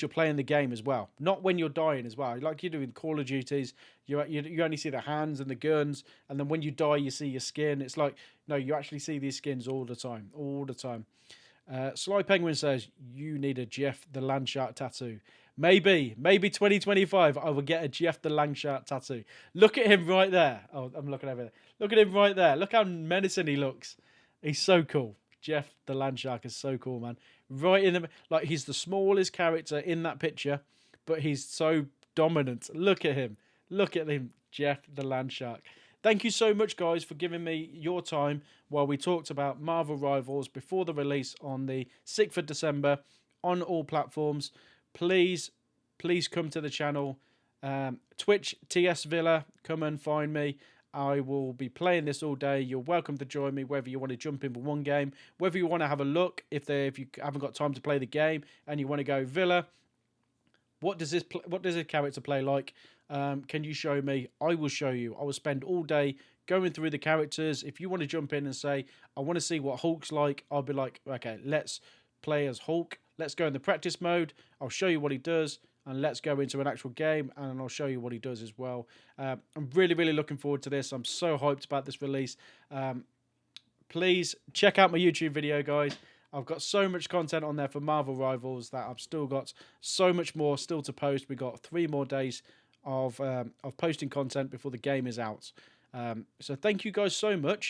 you're playing the game as well. Not when you're dying as well. Like you do in Call of Duties, you only see the hands and the guns. And then when you die, you see your skin. It's like, no, you actually see these skins all the time. All the time. Sly Penguin says, you need a Jeff the Landshark tattoo. Maybe 2025, I will get a Jeff the Landshark tattoo. Look at him right there. Oh, I'm looking over there. Look at him right there. Look how menacing he looks. He's so cool. Jeff the Landshark is so cool, man. Right in the... Like, he's the smallest character in that picture, but he's so dominant. Look at him. Look at him, Jeff the Landshark. Thank you so much, guys, for giving me your time while we talked about Marvel Rivals before the release on the 6th of December on all platforms. Please come to the channel. Twitch, TS Villa, come and find me. I will be playing this all day. You're welcome to join me, whether you want to jump in for one game, whether you want to have a look, if you haven't got time to play the game and you want to go, Villa, what does this character play like? Can you show me? I will show you. I will spend all day going through the characters. If you want to jump in and say, I want to see what Hulk's like, I'll be like, okay, let's play as Hulk. Let's go in the practice mode. I'll show you what he does, and let's go into an actual game, and I'll show you what he does as well. I'm really looking forward to this. I'm so hyped about this release. Please check out my YouTube video, guys. I've got so much content on there for Marvel Rivals that I've still got so much more still to post. We got 3 more days of posting content before the game is out. So thank you guys so much.